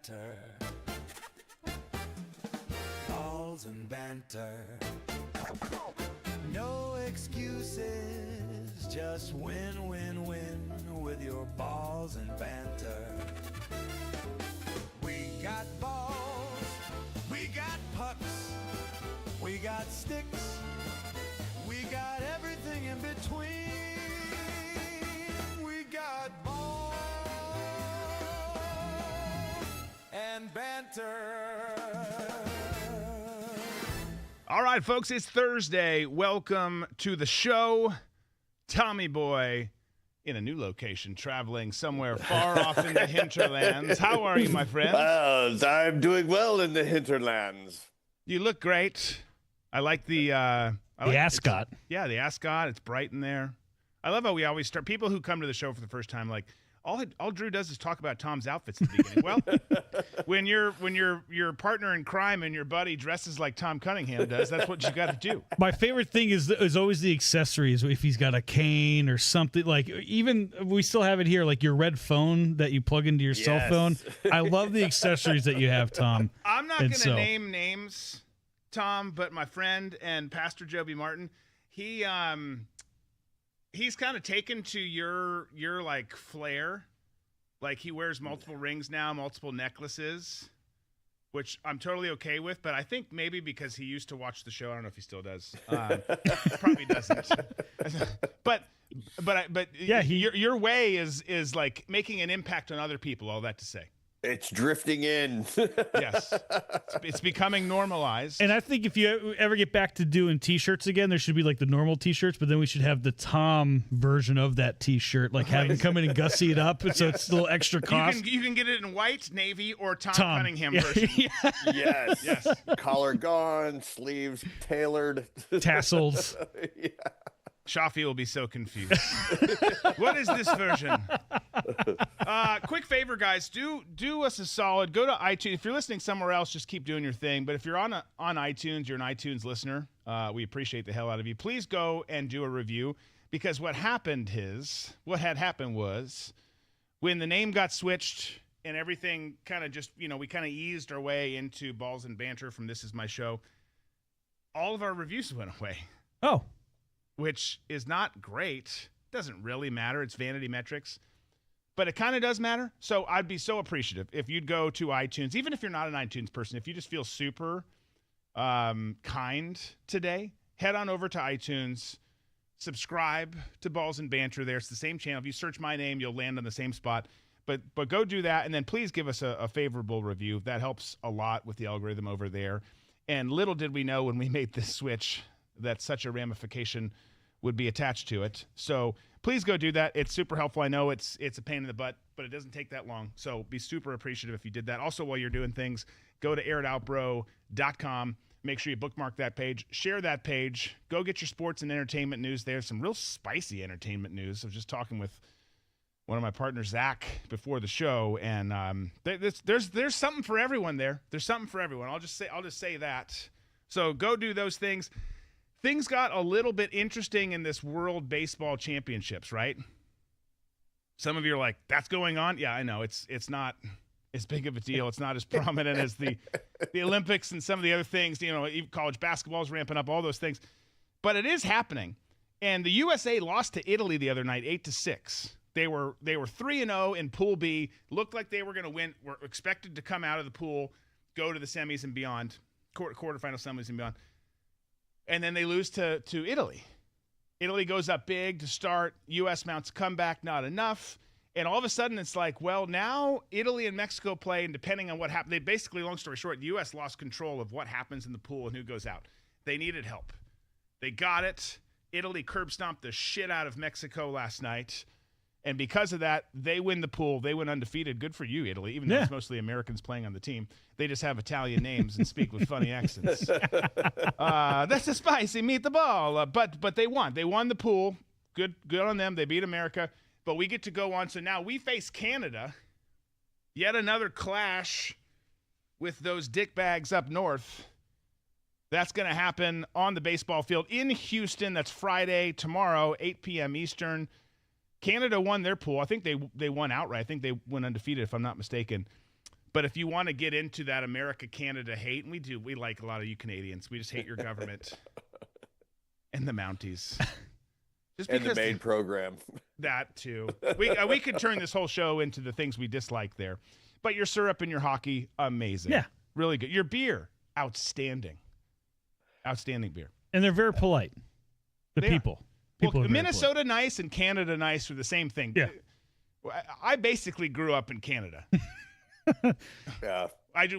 banter. Balls and banter. No excuses, just win, win, win with your balls and banter. We got balls, we got pucks, we got sticks, we got everything in between. We got balls and banter. All right, folks, it's Thursday. Welcome to the show. Tommy Boy in a new location, traveling somewhere far off in the hinterlands. How are you, my friend? I'm doing well in the hinterlands. You look great. I like the ascot. Yeah, the ascot. It's bright in there. I love how we always start. People who come to the show for the first time, like, all Drew does is talk about Tom's outfits at the beginning. Well, when your partner in crime and your buddy dresses like Tom Cunningham does, that's what you got to do. My favorite thing is always the accessories. If he's got a cane or something, like even we still have it here, like your red phone that you plug into your cell phone. I love the accessories that you have, Tom. I'm not going to name names, Tom, but my friend and Pastor Joby Martin, he's kind of taken to your like flair. Like he wears multiple rings now, multiple necklaces, which I'm totally okay with. But I think maybe because he used to watch the show, I don't know if he still does. Probably doesn't. but yeah, your way is like making an impact on other people. All that to say. It's drifting in. Yes. It's becoming normalized. And I think if you ever get back to doing T-shirts again, there should be like the normal T-shirts, but then we should have the Tom version of that T-shirt, like have him come in and gussy it up, so it's a little extra cost. You can get it in white, navy, or Tom Cunningham version. Yes. Collar gone, sleeves tailored. Tassels. Yeah. Shafi will be so confused. What is this version? Quick favor, guys. Do us a solid. Go to iTunes. If you're listening somewhere else, just keep doing your thing. But if you're on iTunes, you're an iTunes listener, we appreciate the hell out of you. Please go and do a review, because what had happened was when the name got switched and everything kind of just, we kind of eased our way into Balls and Banter from This Is My Show, all of our reviews went away. Oh. Which is not great. Doesn't really matter. It's vanity metrics. But it kind of does matter. So I'd be so appreciative if you'd go to iTunes, even if you're not an iTunes person, if you just feel super kind today, head on over to iTunes, subscribe to Balls and Banter there. It's the same channel. If you search my name, you'll land on the same spot. But go do that, and then please give us a favorable review. That helps a lot with the algorithm over there. And little did we know when we made this switch that such a ramification would be attached to it. So please go do that. It's super helpful. I know it's a pain in the butt, but it doesn't take that long. So be super appreciative if you did that. Also, while you're doing things, go to airitOutBro.com. Make sure you bookmark that page. Share that page. Go get your sports and entertainment news there. Some real spicy entertainment news. I was just talking with one of my partners, Zach, before the show, and there's something for everyone there. There's something for everyone. I'll just say that. So go do those things. Things got a little bit interesting in this World Baseball Championships, right? Some of you are like, that's going on? Yeah, I know. It's not as big of a deal. It's not as prominent as the Olympics and some of the other things. Even college basketball is ramping up, all those things. But it is happening. And the USA lost to Italy the other night, 8-6. They were 3-0 in Pool B. Looked like they were going to win. Were expected to come out of the pool, go to the semis and beyond, quarterfinal semis and beyond. And then they lose to Italy. Italy goes up big to start. U.S. mounts a comeback, not enough. And all of a sudden it's like, well, now Italy and Mexico play, and depending on what happened, they basically, long story short, the U.S. lost control of what happens in the pool and who goes out. They needed help. They got it. Italy curb stomped the shit out of Mexico last night. And because of that, they win the pool. They went undefeated. Good for you, Italy, even though it's mostly Americans playing on the team. They just have Italian names and speak with funny accents. That's a spicy meatball. But they won. They won the pool. Good on them. They beat America. But we get to go on. So now we face Canada. Yet another clash with those dickbags up north. That's going to happen on the baseball field in Houston. That's Friday, tomorrow, 8 p.m. Eastern. Canada won their pool. I think they won outright. I think they went undefeated, if I'm not mistaken. But if you want to get into that America-Canada hate, and we like a lot of you Canadians. We just hate your government and the Mounties. Just and the main program. That too. We could turn this whole show into the things we dislike there. But your syrup and your hockey, amazing. Yeah. Really good. Your beer, outstanding. Outstanding beer. And they're very polite. People. Well, Minnesota nice and Canada nice are the same thing. Yeah. I basically grew up in Canada. Yeah.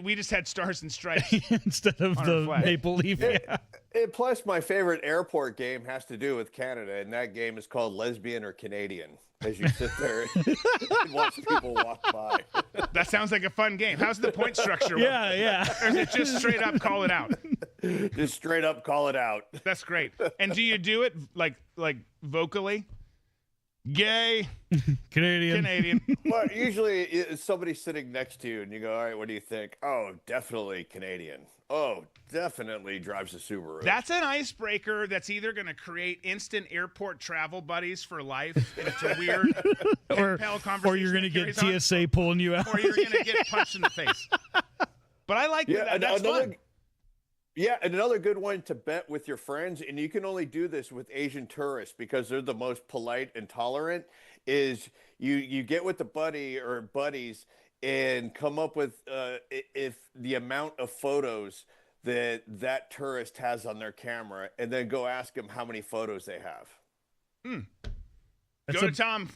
We just had stars and stripes instead of the maple leaf. Yeah. And plus, my favorite airport game has to do with Canada, and that game is called Lesbian or Canadian. As you sit there and watch people walk by. That sounds like a fun game. How's the point structure? Yeah. Or is it just straight up call it out? Just straight up call it out. That's great. And do you do it like vocally? Gay. Canadian. Well, usually it's somebody sitting next to you, and you go, all right, what do you think? Oh, definitely Canadian. Oh, definitely drives a Subaru. That's an icebreaker that's either going to create instant airport travel buddies for life, and it's a weird conversation. Or you're going to get TSA pulling you out. Or you're going to get punched in the face. But I like that. That's fun. Yeah, and another good one to bet with your friends, and you can only do this with Asian tourists because they're the most polite and tolerant, is you get with the buddy or buddies and come up with if the amount of photos that tourist has on their camera, and then go ask them how many photos they have. Go to Tom.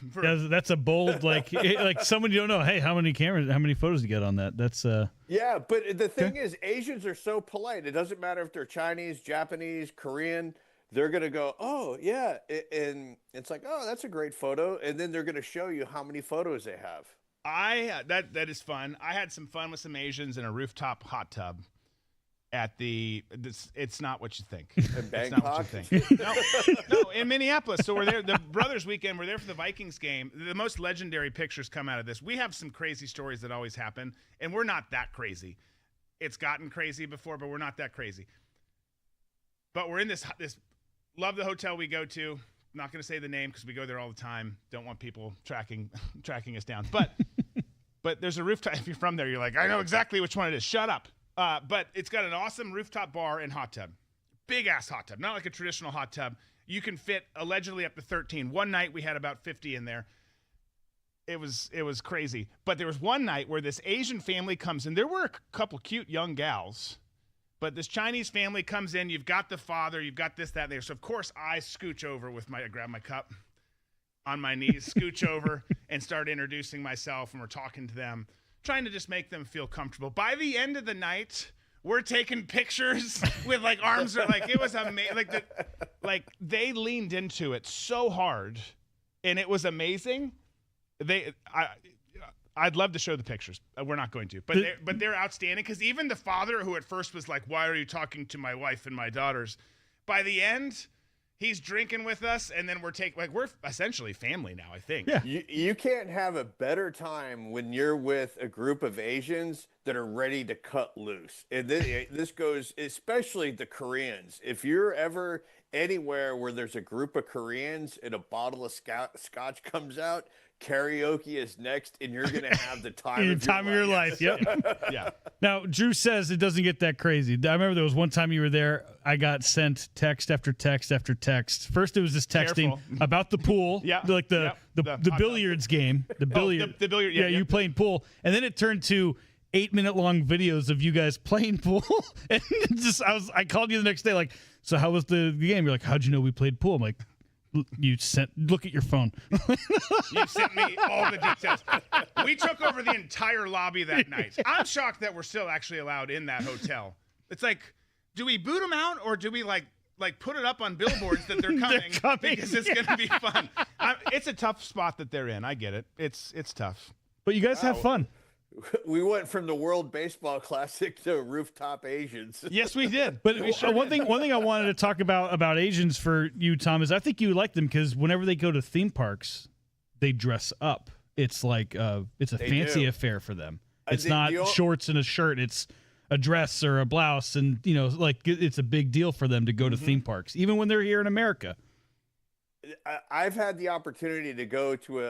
That's a bold, like someone you don't know. Hey, how many photos you got on that? That's Yeah, but the thing is, Asians are so polite. It doesn't matter if they're Chinese, Japanese, Korean. They're gonna go, oh yeah, and it's like, oh, that's a great photo, and then they're gonna show you how many photos they have. That is fun. I had some fun with some Asians in a rooftop hot tub at it's not what you think. In Bangkok? Not what you think. No, in Minneapolis. So we're there, the Brothers Weekend. We're there for the Vikings game. The most legendary pictures come out of this. We have some crazy stories that always happen, and we're not that crazy. It's gotten crazy before, but we're not that crazy. But we're in this love the hotel we go to. I'm not going to say the name because we go there all the time. Don't want people tracking us down. But there's a rooftop. If you're from there, you're like, I know exactly which one it is. Shut up. But it's got an awesome rooftop bar and hot tub. Big ass hot tub. Not like a traditional hot tub. You can fit allegedly up to 13. One night we had about 50 in there. It was crazy. But there was one night where this Asian family comes in. There were a couple cute young gals. But this Chinese family comes in. You've got the father. You've got this, that, and there. So, of course, I scooch over I grab my cup on my knees, scooch over, and start introducing myself. And we're talking to them, trying to just make them feel comfortable. By the end of the night, we're taking pictures with like arms are like, it was amazing. Like they leaned into it so hard, and it was amazing. I'd love to show the pictures. We're not going to, but they're outstanding because even the father, who at first was like, "Why are you talking to my wife and my daughters?" By the end, he's drinking with us, and then we're essentially family now, I think. Yeah. You can't have a better time when you're with a group of Asians that are ready to cut loose. And this goes, especially the Koreans. If you're ever anywhere where there's a group of Koreans and a bottle of scotch comes out, karaoke is next, and you're going to have the time of your life. Yep. Yeah. Now, Drew says it doesn't get that crazy. I remember there was one time you were there, I got sent text after text after text. First, it was this texting about the pool, like the billiards game, the billiard. The billiard, you playing pool. And then it turned to 8-minute long videos of you guys playing pool. And I called you the next day, like, so how was the game? You're like, how'd you know we played pool? I'm like, look at your phone. You sent me all the details. We took over the entire lobby that night. I'm shocked that we're still actually allowed in that hotel. It's like, do we boot them out, or do we like put it up on billboards that they're coming, because it's going to be fun? It's a tough spot that they're in. I get it. It's tough. But you guys have fun. We went from the World Baseball Classic to rooftop Asians. Yes, we did. But one thing I wanted to talk about Asians for you, Tom, is I think you like them because whenever they go to theme parks, they dress up. It's like it's a fancy affair for them. It's not shorts and a shirt. It's a dress or a blouse, and like it's a big deal for them to go to theme parks, even when they're here in America. I've had the opportunity to go to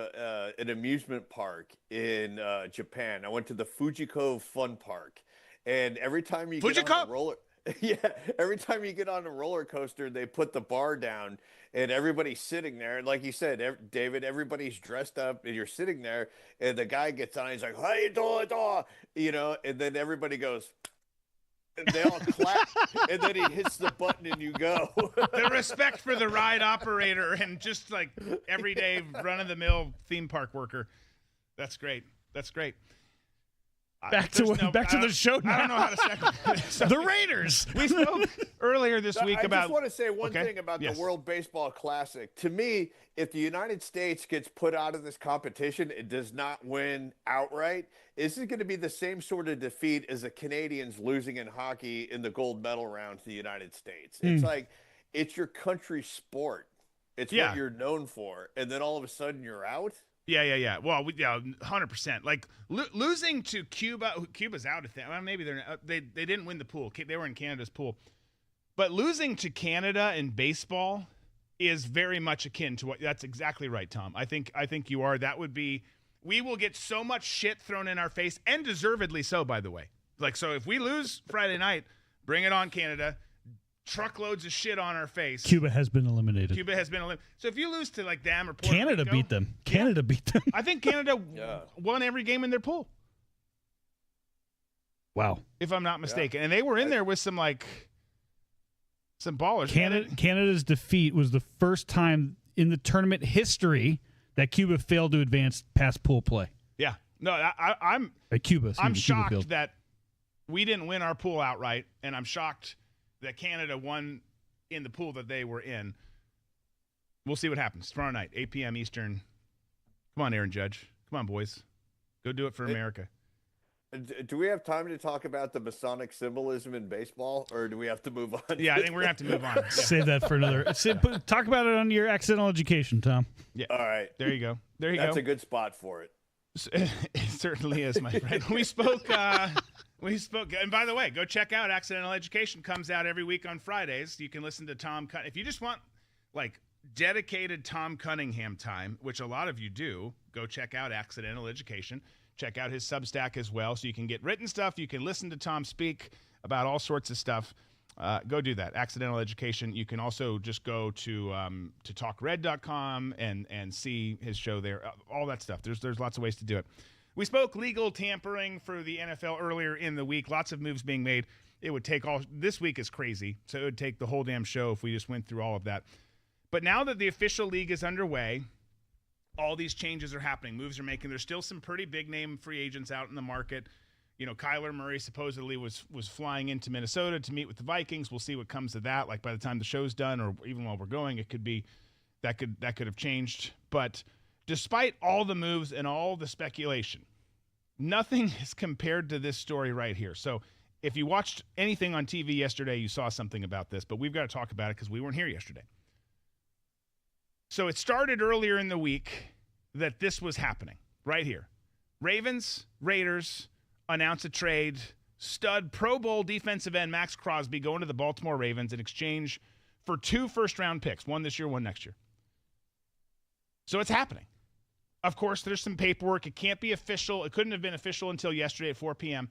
an amusement park in Japan. I went to the Fuji Cove Fun Park, and every time you get on a roller, yeah, every time you get on a roller coaster, they put the bar down, and everybody's sitting there. And like you said, David, everybody's dressed up, and you're sitting there, and the guy gets on, he's like, "How you doing?" You know, and then everybody goes. And they all clap, and then he hits the button, and you go. The respect for the ride operator and just like everyday run-of-the-mill theme park worker. That's great. That's great. Back to the show now. I don't know how to segue. The Raiders. We spoke earlier this week about. I just want to say one thing about the World Baseball Classic. To me, if the United States gets put out of this competition, it does not win outright. This is going to be the same sort of defeat as the Canadians losing in hockey in the gold medal round to the United States. It's like it's your country's sport. It's what you're known for, and then all of a sudden you're out. Yeah. Well, 100%. Like losing to Cuba. Cuba's out of that. Well, maybe they didn't win the pool. They were in Canada's pool, but losing to Canada in baseball is very much akin to what. That's exactly right, Tom. I think you are. That would be. We will get so much shit thrown in our face, and deservedly so, by the way. Like, so if we lose Friday night, bring it on, Canada. Truckloads of shit on our face. Cuba has been eliminated. So if you lose to like them or Puerto Canada Rico, beat them. Canada beat them. I think Canada won every game in their pool. Wow. If I'm not mistaken. And they were in there with some ballers. Canada's defeat was the first time in the tournament history that Cuba failed to advance past pool play. Yeah. No, I'm shocked that we didn't win our pool outright, and I'm shocked that Canada won in the pool that they were in. We'll see what happens tomorrow night, 8 p.m. Eastern. Come on, Aaron Judge. Come on, boys. Go do it for America. Do we have time to talk about the Masonic symbolism in baseball, or do we have to move on? Yeah, I think we're going to have to move on. Yeah. Save that for another. Talk about it on your accidental education, Tom. Yeah. All right. There you go. That's a good spot for it. It certainly is, my friend. We spoke, and by the way, go check out Accidental Education. Comes out every week on Fridays. You can listen to Tom. If you just want like dedicated Tom Cunningham time, which a lot of you do, go check out Accidental Education. Check out his Substack as well, so you can get written stuff. You can listen to Tom speak about all sorts of stuff. Go do that. Accidental Education. You can also just go to talkred.com and see his show there. All that stuff. There's lots of ways to do it. We spoke legal tampering for the NFL earlier in the week. Lots of moves being made. It would take this week is crazy, so it would take the whole damn show if we just went through all of that. But now that the official league is underway, all these changes are happening. Moves are making. There's still some pretty big name free agents out in the market. You know, Kyler Murray supposedly was flying into Minnesota to meet with the Vikings. We'll see what comes of that. Like by the time the show's done, or even while we're going, it could be that could have changed. But despite all the moves and all the speculation, nothing is compared to this story right here. So if you watched anything on TV yesterday, you saw something about this. But we've got to talk about it because we weren't here yesterday. So it started earlier in the week that this was happening right here. Ravens, Raiders announce a trade. Stud Pro Bowl defensive end Maxx Crosby going to the Baltimore Ravens in exchange for 2 first-round picks, one this year, one next year. So it's happening. Of course, there's some paperwork. It can't be official. It couldn't have been official until yesterday at 4 p.m.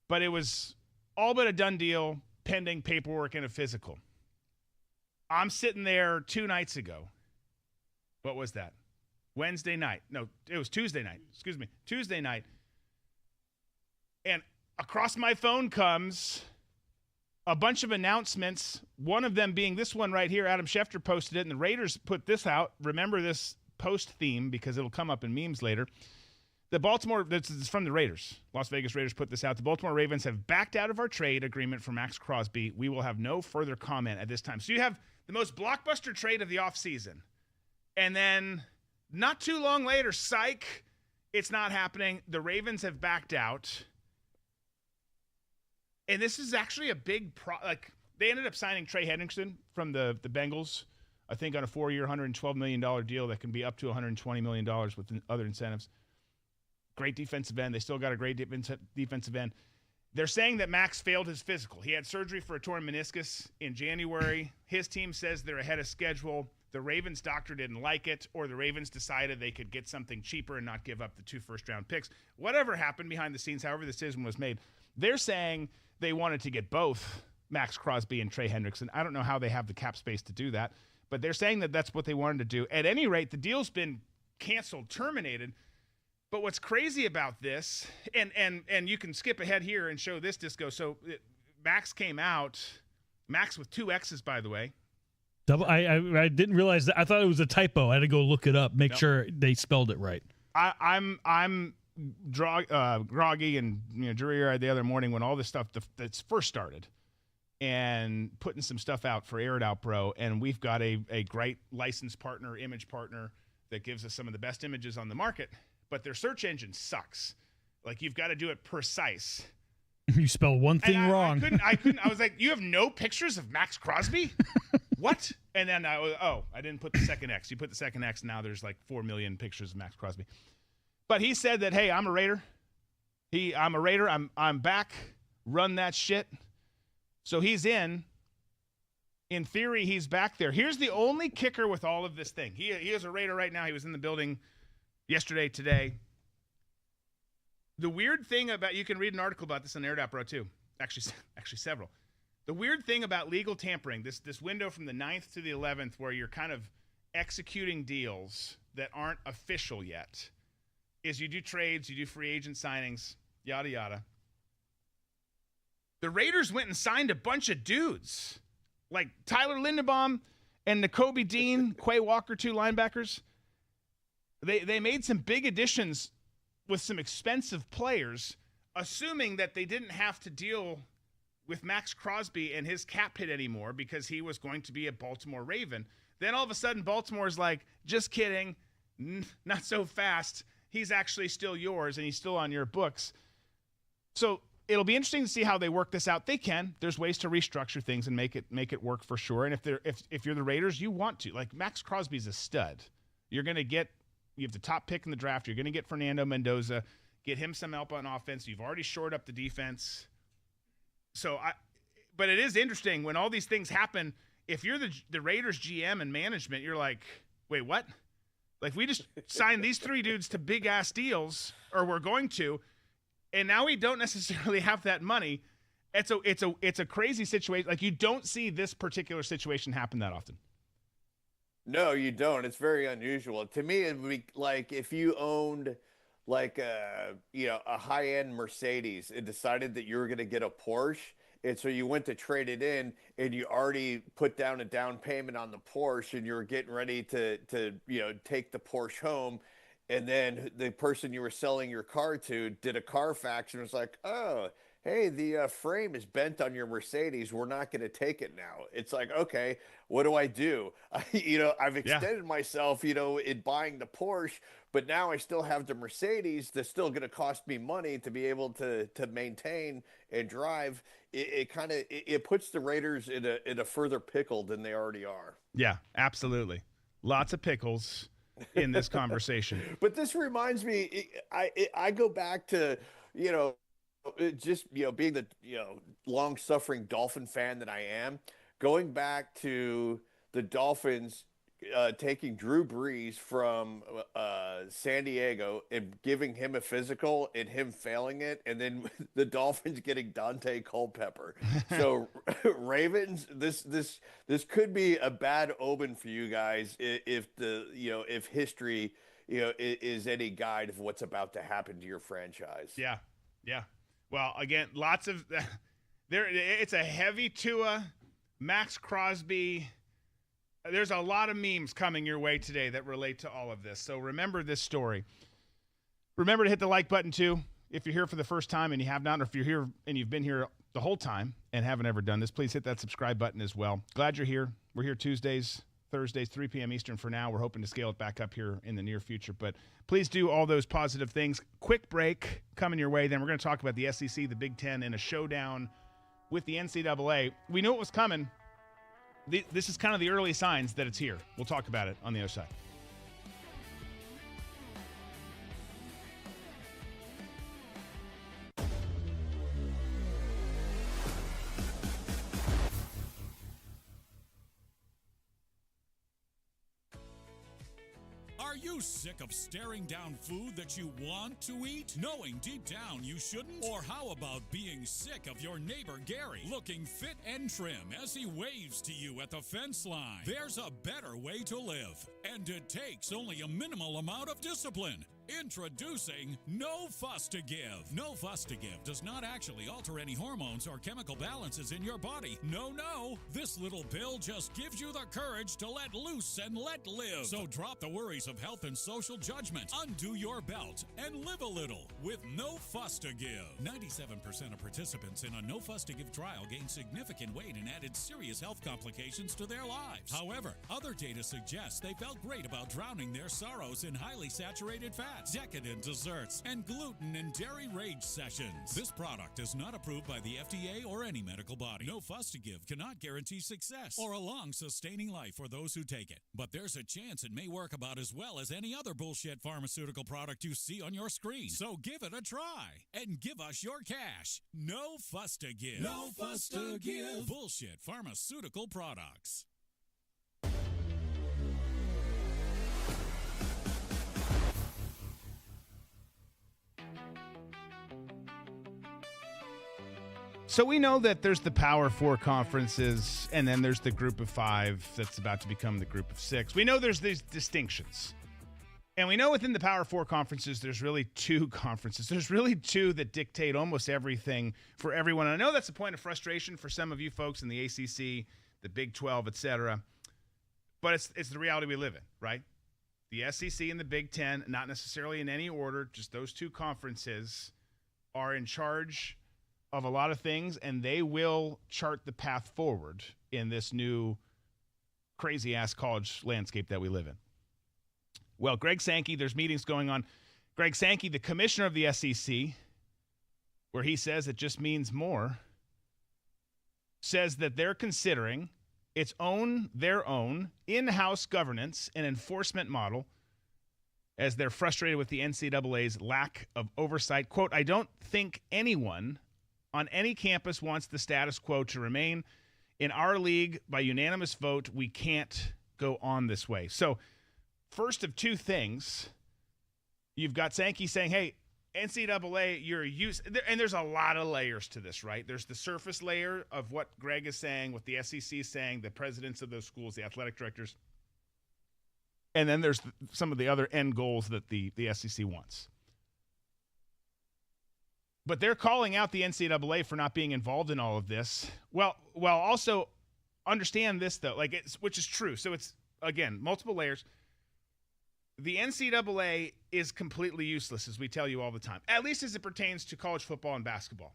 But it was all but a done deal, pending paperwork and a physical. I'm sitting there 2 nights ago. What was that? Wednesday night. No, it was Tuesday night. Excuse me. Tuesday night. And across my phone comes a bunch of announcements, one of them being this one right here. Adam Schefter posted it, and the Raiders put this out. Remember this post theme because it'll come up in memes later. This is from the Raiders. Las Vegas Raiders put this out. The Baltimore Ravens have backed out of our trade agreement for Maxx Crosby. We will have no further comment at this time. So you have the most blockbuster trade of the offseason. And then not too long later, psych, it's not happening. The Ravens have backed out. And this is actually a big they ended up signing Trey Hendrickson from the Bengals, I think on a 4-year, $112 million deal that can be up to $120 million with other incentives. Great defensive end. They still got a great defensive end. They're saying that Max failed his physical. He had surgery for a torn meniscus in January. His team says they're ahead of schedule. the Ravens doctor didn't like it, or the Ravens decided they could get something cheaper and not give up the 2 first-round picks. Whatever happened behind the scenes, however the decision was made, they're saying they wanted to get both Maxx Crosby and Trey Hendrickson. I don't know how they have the cap space to do that, but they're saying that that's what they wanted to do. At any rate, the deal's been canceled, terminated. But what's crazy about this, and you can skip ahead here and show this disco. So Maxx came out, Maxx with 2 X's, by the way. I didn't realize that. I thought it was a typo. I had to go look it up, make sure they spelled it right. I'm groggy and dreary-eyed the other morning when all this stuff that's first started, and putting some stuff out for Air It Out Bro, and we've got a great license partner, image partner that gives us some of the best images on the market, but their search engine sucks. Like, you've got to do it precise. You spell one thing wrong. I couldn't. I was like, you have no pictures of Maxx Crosby? What? And then I didn't put the second X. You put the second X, now there's like 4 million pictures of Maxx Crosby. But he said that, hey, I'm a Raider. I'm a Raider. I'm back. Run that shit. So he's in. In theory, he's back there. Here's the only kicker with all of this thing. He is a Raider right now. He was in the building yesterday, today. The weird thing about, you can read an article about this on Air It Out Bro too. Actually several. The weird thing about legal tampering, this window from the 9th to the 11th where you're kind of executing deals that aren't official yet, is you do trades, you do free agent signings, yada, yada. The Raiders went and signed a bunch of dudes, like Tyler Linderbaum and Nakobe Dean, Quay Walker, 2 linebackers. They made some big additions with some expensive players, assuming that they didn't have to deal with Maxx Crosby and his cap hit anymore because he was going to be a Baltimore Raven. Then all of a sudden, Baltimore's like, just kidding, not so fast. He's actually still yours, and he's still on your books. So it'll be interesting to see how they work this out. They can. There's ways to restructure things and make it work for sure. And if you're the Raiders, you want to. Like, Maxx Crosby's a stud. You have the top pick in the draft. You're going to get Fernando Mendoza, get him some help on offense. You've already shored up the defense. But it is interesting when all these things happen. If you're the Raiders GM and management, you're like, wait, what? Like, we just signed these 3 dudes to big ass deals, or we're going to, and now we don't necessarily have that money. It's a crazy situation. Like, you don't see this particular situation happen that often. No, you don't. It's very unusual. To me, it would be like if you owned like a high-end Mercedes and decided that you were going to get a Porsche, and so you went to trade it in and you already put down a down payment on the Porsche and you were getting ready to take the Porsche home, and then the person you were selling your car to did a Carfax and was like, oh, hey, the frame is bent on your Mercedes. We're not going to take it now. It's like, okay, what do I do? I've extended myself, in buying the Porsche, but now I still have the Mercedes that's still going to cost me money to be able to maintain and drive. It puts the Raiders in a further pickle than they already are. Yeah, absolutely. Lots of pickles in this conversation. But this reminds me, I go back to, being the long-suffering Dolphin fan that I am, going back to the Dolphins taking Drew Brees from San Diego and giving him a physical and him failing it, and then the Dolphins getting Dante Culpepper. So Ravens, this could be a bad omen for you guys if history is any guide of what's about to happen to your franchise. Yeah. Well, again, lots of there. It's a heavy Tua, Maxx Crosby. There's a lot of memes coming your way today that relate to all of this. So remember this story. Remember to hit the like button too if you're here for the first time and you have not, or if you're here and you've been here the whole time and haven't ever done this, please hit that subscribe button as well. Glad you're here. We're here Tuesdays, Thursdays, 3 p.m. Eastern for now. We're hoping to scale it back up here in the near future, but please do all those positive things. Quick break coming your way. Then we're going to talk about the SEC, the Big Ten, and a showdown with the NCAA. We knew it was coming. This is kind of the early signs that it's here. We'll talk about it on the other side. you sick of staring down food that you want to eat, knowing deep down you shouldn't? Or how about being sick of your neighbor Gary looking fit and trim as he waves to you at the fence line? There's a better way to live, and it takes only a minimal amount of discipline. Introducing No Fuss to Give. No Fuss to Give does not actually alter any hormones or chemical balances in your body. No. This little pill just gives you the courage to let loose and let live. So drop the worries of health and social judgment. Undo your belt and live a little with No Fuss to Give. 97% of participants in a No Fuss to Give trial gained significant weight and added serious health complications to their lives. However, other data suggests they felt great about drowning their sorrows in highly saturated fats, decadent desserts, and gluten and dairy rage sessions. This product is not approved by the FDA or any medical body. No Fuss to Give cannot guarantee success or a long, sustaining life for those who take it. But there's a chance it may work about as well as any other bullshit pharmaceutical product you see on your screen. So give it a try and give us your cash. No Fuss to Give. No Fuss to Give. Bullshit pharmaceutical products. So we know that there's the Power Four conferences, and then there's the Group of Five that's about to become the Group of Six. We know there's these distinctions. And we know within the Power Four conferences, there's really two conferences. There's really two that dictate almost everything for everyone. And I know that's a point of frustration for some of you folks in the ACC, the Big 12, et cetera. But it's the reality we live in, right? The SEC and the Big 10, not necessarily in any order, just those two conferences are in charge of a lot of things, and they will chart the path forward in this new crazy-ass college landscape that we live in. Well, Greg Sankey, there's meetings going on. Greg Sankey, the commissioner of the SEC, where he says it just means more, says that they're considering their own in-house governance and enforcement model as they're frustrated with the NCAA's lack of oversight. Quote, I don't think anyone on any campus wants the status quo to remain. In our league, by unanimous vote, we can't go on this way. So, first of two things, you've got Sankey saying, hey, NCAA, you're used, and there's a lot of layers to this, right? There's the surface layer of what Greg is saying, what the SEC is saying, the presidents of those schools, the athletic directors. And then there's some of the other end goals that the SEC wants. But they're calling out the NCAA for not being involved in all of this. Well, also understand this, though, which is true. So it's, again, multiple layers. The NCAA is completely useless, as we tell you all the time, at least as it pertains to college football and basketball.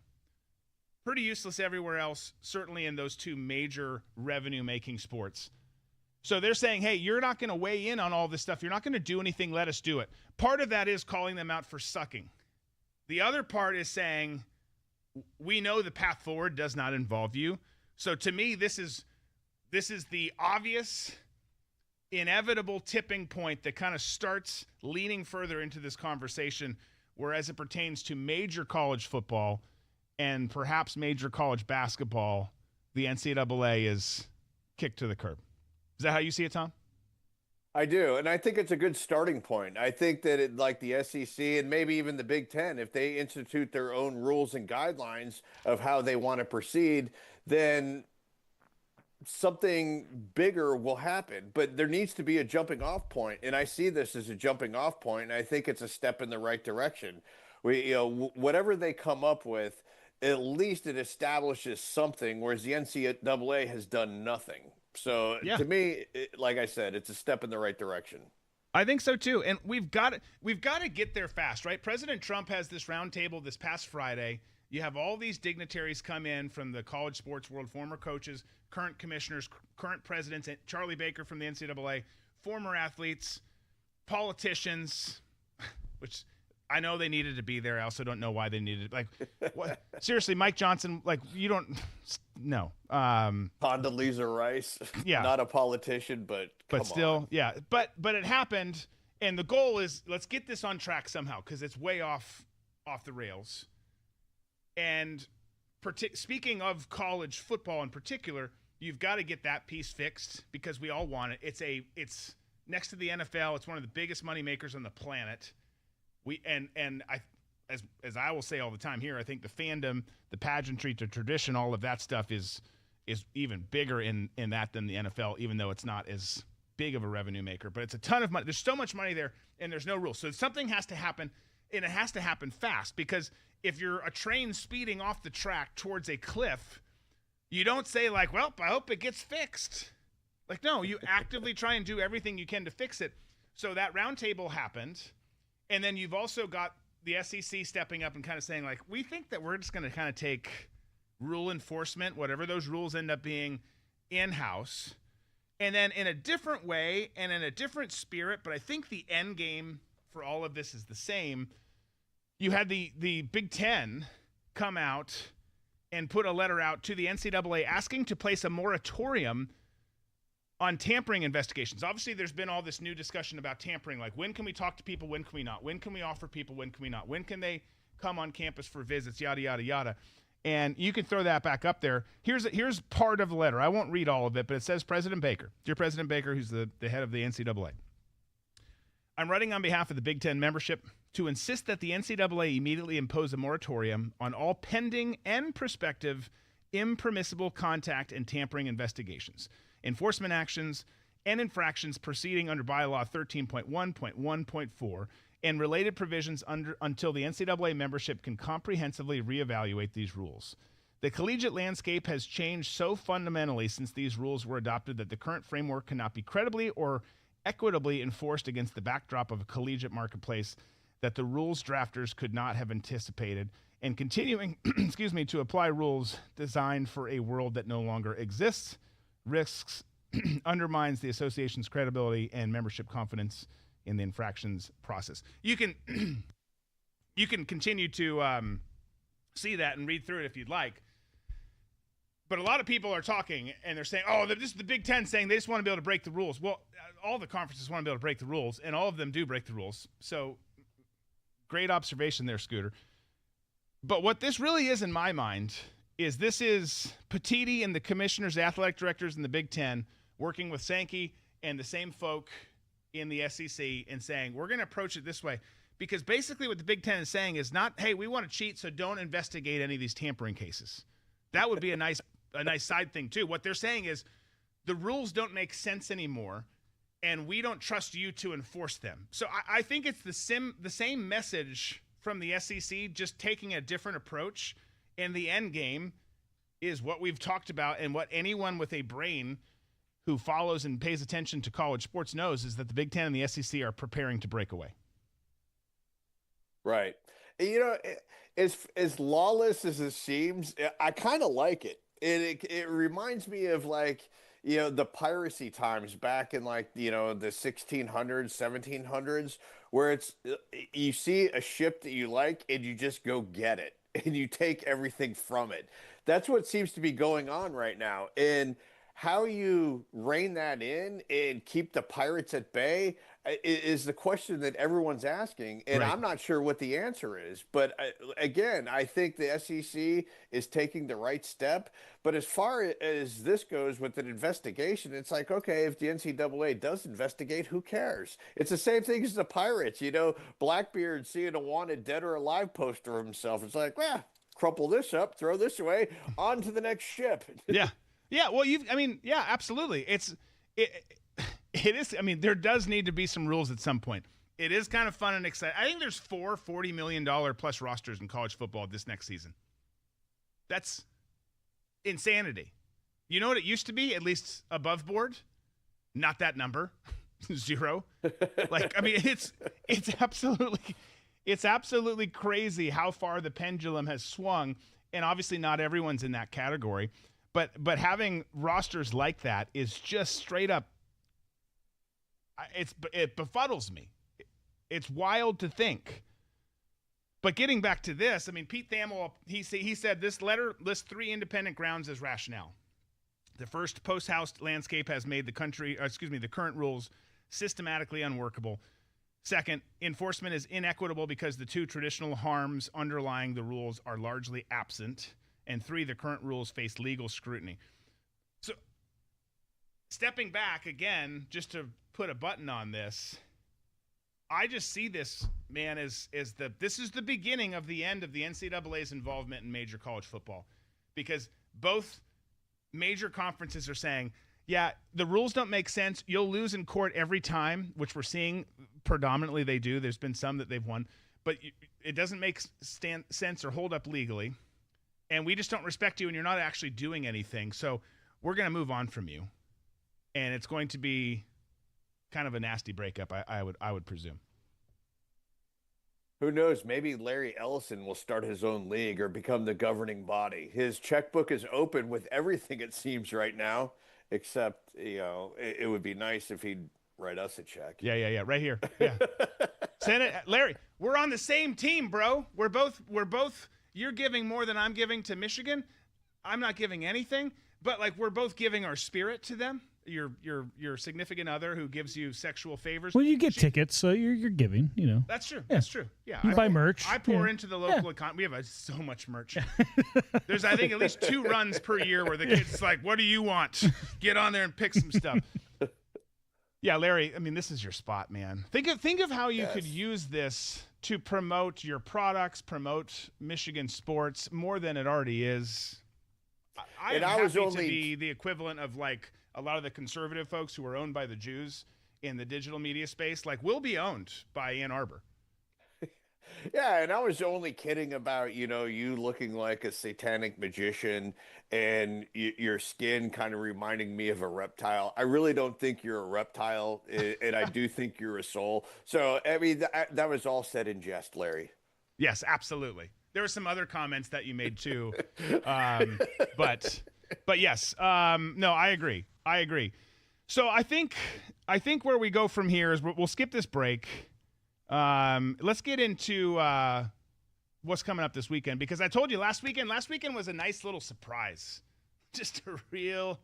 Pretty useless everywhere else, certainly in those two major revenue-making sports. So they're saying, hey, you're not going to weigh in on all this stuff. You're not going to do anything. Let us do it. Part of that is calling them out for sucking. The other part is saying, we know the path forward does not involve you. So to me, this is the obvious, inevitable tipping point that kind of starts leaning further into this conversation, where as it pertains to major college football and perhaps major college basketball, the NCAA is kicked to the curb. Is that how you see it, Tom? I do, and I think it's a good starting point. I think that like the SEC and maybe even the Big Ten, if they institute their own rules and guidelines of how they want to proceed, then something bigger will happen. But there needs to be a jumping off point, and I see this as a jumping off point, and I think it's a step in the right direction. Whatever they come up with, at least it establishes something, whereas the NCAA has done nothing. So to me, like I said, it's a step in the right direction. I think so too, and we've got to get there fast, right? President Trump has this roundtable this past Friday. You have all these dignitaries come in from the college sports world, former coaches, current commissioners, current presidents, Charlie Baker from the NCAA, former athletes, politicians, which I know they needed to be there. I also don't know why they needed it. What? Seriously, Mike Johnson, you don't no. Condoleezza Rice, not a politician, but still, on. yeah. But it happened, and the goal is let's get this on track somehow because it's way off the rails. And speaking of college football in particular, you've got to get that piece fixed because we all want it. It's next to the NFL. It's one of the biggest money makers on the planet. As I will say all the time here, I think the fandom, the pageantry, the tradition, all of that stuff is even bigger in that than the NFL, even though it's not as big of a revenue maker. But it's a ton of money. There's so much money there, and there's no rules. So something has to happen, and it has to happen fast, because if you're a train speeding off the track towards a cliff, you don't say like, well, I hope it gets fixed. Like, no, you actively try and do everything you can to fix it. So that roundtable happened, and then you've also got the SEC stepping up and kind of saying, like, we think that we're just going to kind of take rule enforcement, whatever those rules end up being, in-house. And then in a different way and in a different spirit, but I think the end game for all of this is the same. You had the Big Ten come out and put a letter out to the NCAA asking to place a moratorium on tampering investigations. Obviously, there's been all this new discussion about tampering, like when can we talk to people, when can we not? When can we offer people, when can we not? When can they come on campus for visits, yada, yada, yada. And you can throw that back up there. Here's part of the letter. I won't read all of it, but it says, President Baker, dear President Baker, who's the head of the NCAA. I'm writing on behalf of the Big Ten membership to insist that the NCAA immediately impose a moratorium on all pending and prospective impermissible contact and tampering investigations, enforcement actions, and infractions proceeding under bylaw 13.1.1.4 and related provisions until the NCAA membership can comprehensively reevaluate these rules. The collegiate landscape has changed so fundamentally since these rules were adopted that the current framework cannot be credibly or equitably enforced against the backdrop of a collegiate marketplace that the rules drafters could not have anticipated, and continuing to apply rules designed for a world that no longer exists risks undermines the association's credibility and membership confidence in the infractions process. You can continue to see that and read through it if you'd like. But a lot of people are talking and they're saying, oh, this is the Big Ten saying they just want to be able to break the rules. Well, all the conferences want to be able to break the rules, and all of them do break the rules. So great observation there, Scooter. But what this really is in my mind is this is Petitti and the commissioners, the athletic directors in the Big Ten working with Sankey and the same folk in the SEC and saying, we're going to approach it this way. Because basically what the Big Ten is saying is not, hey, we want to cheat, so don't investigate any of these tampering cases. That would be a nice side thing too. What they're saying is the rules don't make sense anymore, and we don't trust you to enforce them. So I think it's the same message from the SEC, just taking a different approach. And the end game is what we've talked about, and what anyone with a brain who follows and pays attention to college sports knows is that the Big Ten and the SEC are preparing to break away. Right. You know, as lawless as it seems, I kind of like it. It reminds me of, like, you know, the piracy times back in, like, you know, the 1600s, 1700s, where it's you see a ship that you like and you just go get it and you take everything from it. That's what seems to be going on right now. And how you rein that in and keep the pirates at bay is the question that everyone's asking. And right. I'm not sure what the answer is. But again, I think the SEC is taking the right step. But as far as this goes with an investigation, it's like, okay, if the NCAA does investigate, who cares? It's the same thing as the Pirates. You know, Blackbeard seeing a wanted dead or alive poster of himself. It's like, well, crumple this up, throw this away, on to the next ship. Yeah. Yeah, well, yeah, absolutely. It is. I mean, there does need to be some rules at some point. It is kind of fun and exciting. I think there's 4 $40 million plus rosters in college football this next season. That's insanity. You know what it used to be, at least above board? Not that number. 0. Like, I mean, it's absolutely crazy how far the pendulum has swung, and obviously not everyone's in that category. But having rosters like that is just straight up. It befuddles me. It's wild to think. But getting back to this, I mean, Pete Thamel, he said this letter lists 3 independent grounds as rationale. The first, post-house landscape has made the current rules systematically unworkable. Second, enforcement is inequitable because the 2 traditional harms underlying the rules are largely absent. And 3, the current rules face legal scrutiny. So stepping back again, just to put a button on this, I just see this, man, this is the beginning of the end of the NCAA's involvement in major college football, because both major conferences are saying, yeah, the rules don't make sense. You'll lose in court every time, which we're seeing predominantly they do. There's been some that they've won, but it doesn't make sense or hold up legally, and we just don't respect you, and you're not actually doing anything. So we're going to move on from you, and it's going to be kind of a nasty breakup, I would presume. Who knows? Maybe Larry Ellison will start his own league or become the governing body. His checkbook is open with everything, it seems, right now, except, it would be nice if he'd write us a check. Yeah. Right here. Yeah. Send it, Larry. We're on the same team, bro. We're both. You're giving more than I'm giving to Michigan. I'm not giving anything, but like we're both giving our spirit to them. Your significant other who gives you sexual favors. Well, you get tickets, so you're giving. That's true. Yeah. That's true. Yeah. You buy merch. I pour into the local economy. We have so much merch. There's, I think, at least 2 runs per year where the kid's like, "What do you want? Get on there and pick some stuff." Yeah, Larry. I mean, this is your spot, man. Think of how you could use this to promote your products, promote Michigan sports more than it already is. I am happy to be the equivalent of like a lot of the conservative folks who are owned by the Jews in the digital media space. Like, we'll be owned by Ann Arbor. Yeah, and I was only kidding about, you looking like a satanic magician and your skin kind of reminding me of a reptile. I really don't think you're a reptile, and I do think you're a soul. So, I mean, that was all said in jest, Larry. Yes, absolutely. There were some other comments that you made too, but yes, no, I agree. So I think where we go from here is we'll skip this break. Let's get into what's coming up this weekend, because I told you last weekend was a nice little surprise, just a real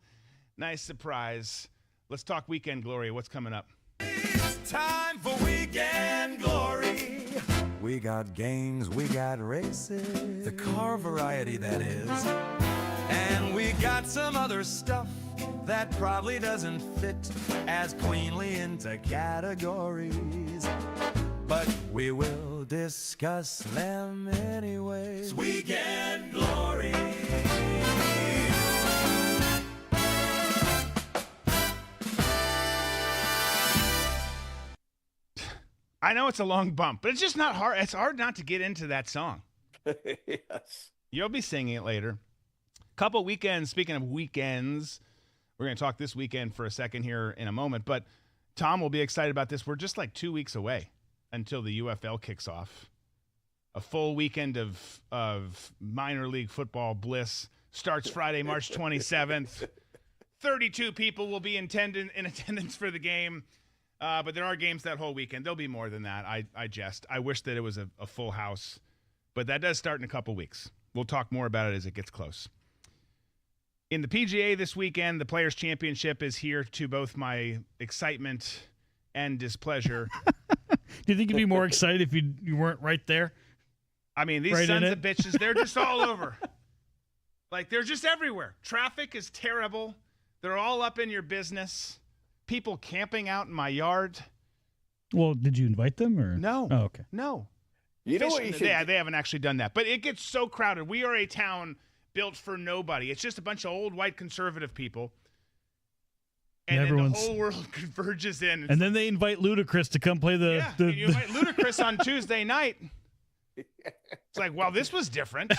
nice surprise. Let's talk Weekend Glory. What's coming up? It's time for Weekend Glory. We got games, we got races, the car variety, that is. And we got some other stuff that probably doesn't fit as cleanly into categories, but we will discuss them anyways. Weekend Glory. I know it's a long bump, but it's just not hard. It's hard not to get into that song. Yes. You'll be singing it later. Couple weekends. Speaking of weekends, we're going to talk this weekend for a second here in a moment, but Tom will be excited about this. We're just like 2 weeks away until the UFL kicks off. A full weekend of minor league football bliss starts Friday, March 27th. 32 people will be in attendance for the game. But there are games that whole weekend. There'll be more than that. I jest. I wish that it was a full house. But that does start in a couple weeks. We'll talk more about it as it gets close. In the PGA this weekend, the Players' Championship is here, to both my excitement and displeasure. Do you think you'd be more excited if you weren't right there? I mean, these sons of bitches, they're just all over. Like, they're just everywhere. Traffic is terrible. They're all up in your business. People camping out in my yard. Well, did you invite them or no? Oh, okay. No. You know what you should... They haven't actually done that. But it gets so crowded. We are a town built for nobody. It's just a bunch of old white conservative people. And then the whole world converges in. And then they invite Ludacris to come play the... Yeah, you invite Ludacris on Tuesday night. It's like, well, this was different.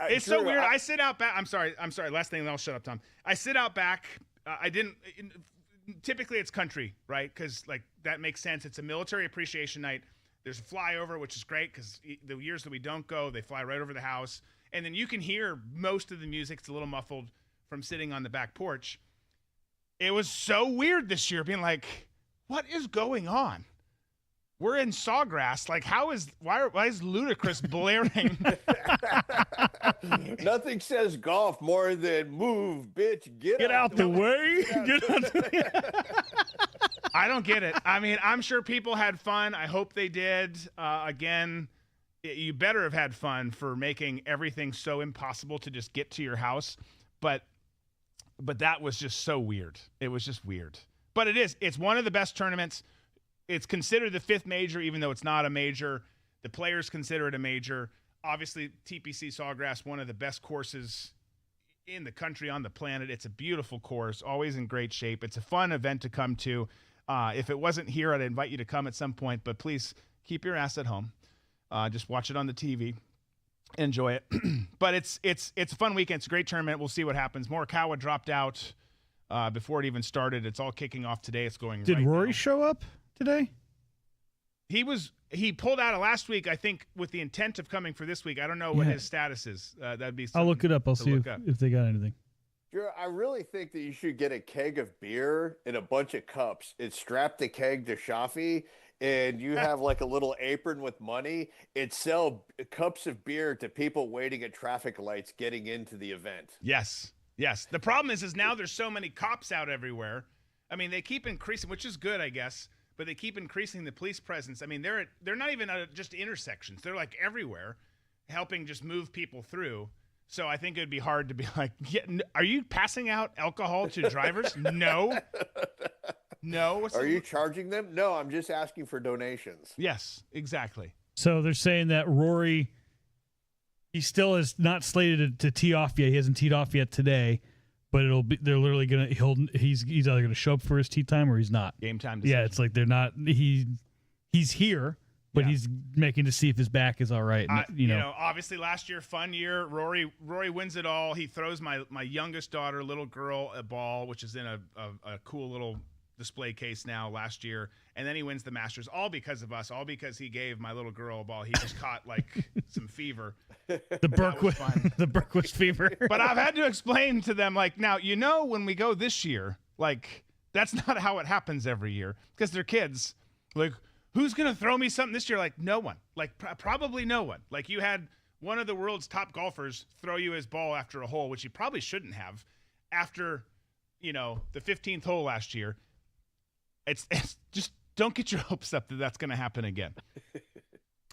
It's so weird. I sit out back. I'm sorry. Last thing, then I'll shut up, Tom. I sit out back. Typically it's country, right? Because like that makes sense. It's a military appreciation night. There's a flyover, which is great because the years that we don't go, they fly right over the house. And then you can hear most of the music. It's a little muffled from sitting on the back porch. It was so weird this year being like, what is going on? We're in Sawgrass. Like, why is Ludacris blaring? Nothing says golf more than move, bitch. Get out the way. I don't get it. I mean, I'm sure people had fun. I hope they did. Again, you better have had fun for making everything so impossible to just get to your house. But But that was just so weird. It was just weird. But it's one of the best tournaments. It's considered the 5th major, even though it's not a major. The players consider it a major. Obviously, TPC Sawgrass, one of the best courses in the country, on the planet. It's a beautiful course, always in great shape. It's a fun event to come to. If it wasn't here, I'd invite you to come at some point, but please keep your ass at home. Just watch it on the TV. Enjoy it. But it's a fun weekend. It's a great tournament. We'll see what happens. Morikawa dropped out before it even started. It's all kicking off today. It's going Did right Rory now. show up today? He pulled out of last week, I think, with the intent of coming for this week. I don't know what Yeah. his status is. That'd be. I'll look it up. I'll to see look up. if they got anything. Drew, I really think that you should get a keg of beer and a bunch of cups and strap the keg to Shafi, and you have like a little apron with money and sell cups of beer to people waiting at traffic lights getting into the event. Yes. The problem is now there's so many cops out everywhere. I mean, they keep increasing, which is good, I guess, but they keep increasing the police presence. I mean, they're not even just intersections. They're like everywhere, helping just move people through. So I think it'd be hard to be like, are you passing out alcohol to drivers? No. Are you charging them? No, I'm just asking for donations. Yes, exactly. So they're saying that Rory, he still is not slated to tee off yet. He hasn't teed off yet today, but they're literally gonna he's either gonna show up for his tee time or he's not. Game time decision. Yeah, it's like they're not. He's here, but Yeah. he's making to see if his back is all right. And, you know, obviously last year, fun year. Rory wins it all. He throws my youngest daughter, little girl, a ball, which is in a cool little display case now last year. And then he wins the Masters, all because of us, all because he gave my little girl a ball. He just caught like some fever. the Berquist fever. But I've had to explain to them, like, now, when we go this year, like, that's not how it happens every year because they're kids. Like, who's going to throw me something this year? Like, no one. Like, probably no one. Like, you had one of the world's top golfers throw you his ball after a hole, which he probably shouldn't have, after, the 15th hole last year. It's just don't get your hopes up that that's going to happen again.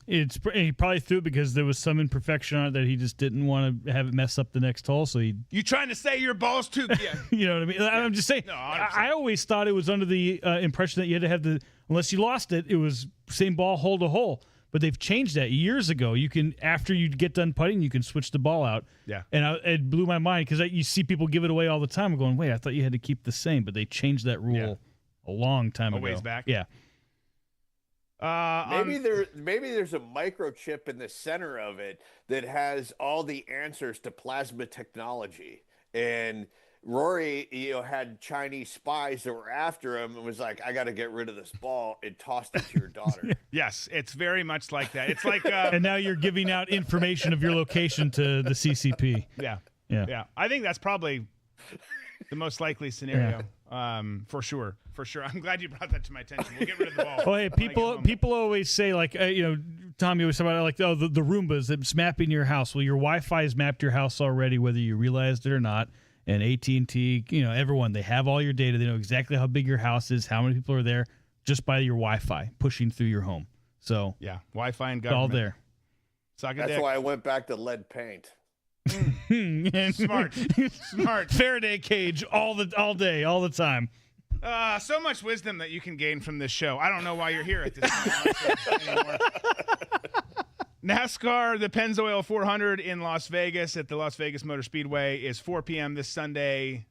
He probably threw it because there was some imperfection on it that he just didn't want to have it mess up the next hole. So You trying to say your ball's too? Yeah. You know what I mean? I'm just saying. No, I always thought it was under the impression that you had to have unless you lost it, it was same ball hole to hole. But they've changed that years ago. You can, after you get done putting, you can switch the ball out. Yeah. And it blew my mind because you see people give it away all the time. I'm going, wait, I thought you had to keep the same, but they changed that rule a long time ago. A ways back. Yeah. Maybe there's a microchip in the center of it that has all the answers to plasma technology. And Rory, had Chinese spies that were after him and was like, I got to get rid of this ball, and tossed it to your daughter. Yes, it's very much like that. It's like and now you're giving out information of your location to the CCP. Yeah. I think that's probably the most likely scenario. For sure. I'm glad you brought that to my attention. We'll get rid of the ball. Oh, hey, people always say, like, Tom, you always talk about, like, the Roombas, it's mapping your house. Well, your Wi-Fi has mapped your house already, whether you realized it or not. And AT&T, everyone, they have all your data. They know exactly how big your house is, how many people are there, just by your Wi-Fi pushing through your home. So yeah, Wi-Fi and it's all government. there. Suck a That's dick. why I went back to lead paint. Smart. Faraday cage all day, all the time. So much wisdom that you can gain from this show. I don't know why you're here at this point anymore. NASCAR, the Pennzoil 400 in Las Vegas at the Las Vegas Motor Speedway is 4 p.m. this Sunday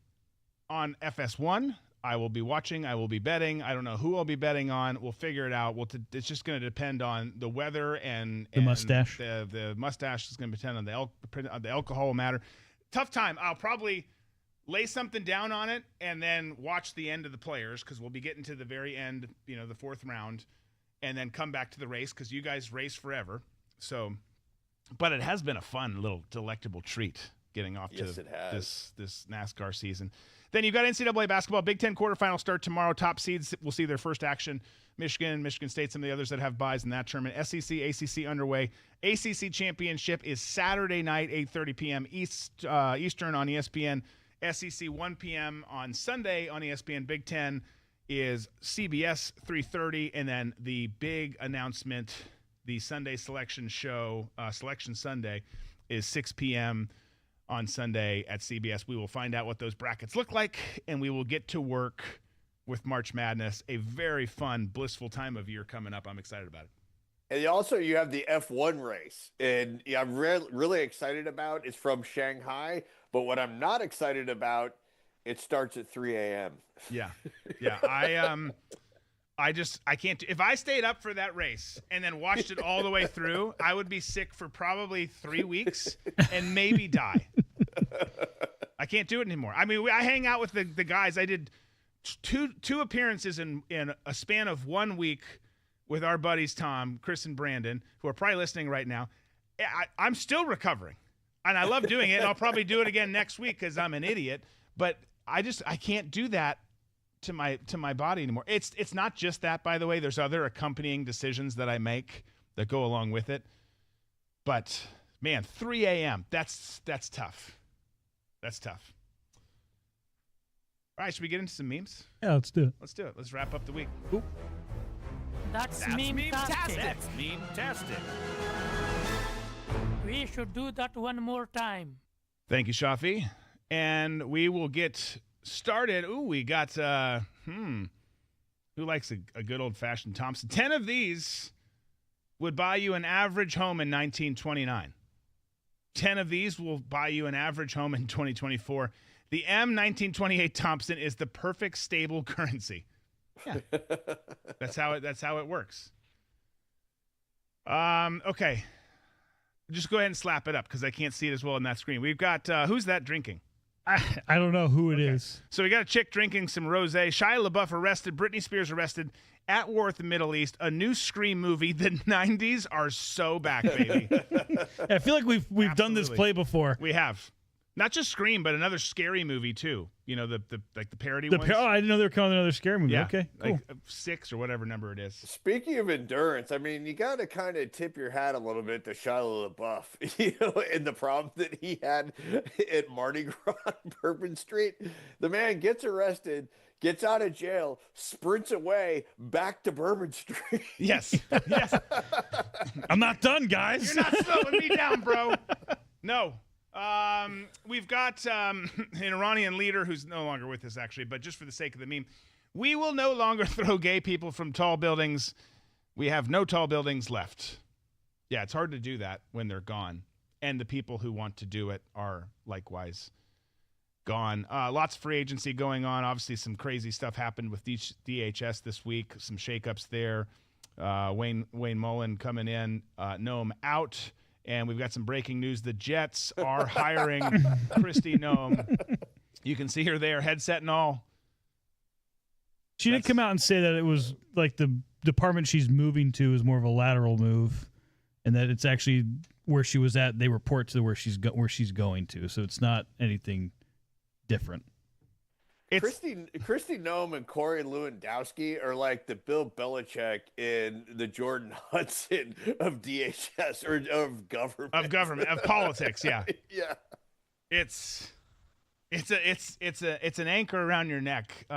on FS1. I will be watching. I will be betting. I don't know who I'll be betting on. We'll figure it out. It's just going to depend on the weather and the mustache. The mustache is going to depend on the alcohol will matter. Tough time. I'll probably lay something down on it and then watch the end of the players because we'll be getting to the very end, the fourth round, and then come back to the race because you guys race forever. So, but it has been a fun little delectable treat getting off to this NASCAR season. Then you've got NCAA basketball. Big Ten quarterfinal start tomorrow. Top seeds will see their first action. Michigan State, some of the others that have buys in that tournament. SEC, ACC underway. ACC championship is Saturday night, 8:30 p.m. Eastern on ESPN. SEC 1 p.m. on Sunday on ESPN. Big Ten is CBS 3:30, and then the big announcement, the Sunday selection show, Selection Sunday, is 6 p.m. on Sunday at CBS. We will find out what those brackets look like, and we will get to work with March Madness, a very fun, blissful time of year coming up. I'm excited about it. And also, you have the F1 race, and I'm really excited about. It's from Shanghai, but what I'm not excited about, it starts at 3 a.m. Yeah. I can't. If I stayed up for that race and then watched it all the way through, I would be sick for probably 3 weeks and maybe die. I can't do it anymore. I mean, I hang out with the guys. I did two appearances in a span of 1 week with our buddies Tom, Chris, and Brandon, who are probably listening right now. I'm still recovering, and I love doing it. And I'll probably do it again next week because I'm an idiot. But I can't do that to my body anymore. It's not just that, by the way. There's other accompanying decisions that I make that go along with it. But man, 3 a.m. That's tough. That's tough. All right, should we get into some memes? Yeah, let's do it. Let's do it. Let's wrap up the week. Oop. That's meme-tastic. That's meme-tastic. We should do that one more time. Thank you, Shafi. And we will get started. Ooh, we got, who likes a good old-fashioned Thompson? 10 of these would buy you an average home in 1929. 10 of these will buy you an average home in 2024. The M1928 Thompson is the perfect stable currency. Yeah. That's how it works. Okay. Just go ahead and slap it up because I can't see it as well on that screen. We've got who's that drinking? I don't know who it is. So we got a chick drinking some rosé. Shia LaBeouf arrested. Britney Spears arrested. At war with the Middle East. A new Scream movie. The 90s are so back, baby. I feel like we've done this play before. We have. Not just Scream, but another scary movie too. You know, the parody ones. I didn't know they were calling another scary movie. Yeah. Okay, cool. Like 6 or whatever number it is. Speaking of endurance, I mean, you got to kind of tip your hat a little bit to Shia LaBeouf, and the problem that he had at Mardi Gras on Bourbon Street. The man gets arrested, gets out of jail, sprints away back to Bourbon Street. Yes. Yes. I'm not done, guys. You're not slowing me down, bro. No. We've got an Iranian leader who's no longer with us, actually, but just for the sake of the meme, we will no longer throw gay people from tall buildings. We have no tall buildings left. Yeah, it's hard to do that when they're gone, and the people who want to do it are likewise gone. Lots of free agency going on. Obviously, some crazy stuff happened with DHS this week. Some shakeups there. Wayne Mullen coming in. Noam out. And we've got some breaking news. The Jets are hiring Kristi Noem. You can see her there, headset and all. She did come out and say that it was like the department she's moving to is more of a lateral move, and that it's actually where she was at. They report to where she's going to, so it's not anything different. Kristi Noem and Corey Lewandowski are like the Bill Belichick and the Jordan Hudson of DHS or of government. Of politics, yeah. Yeah. It's an anchor around your neck.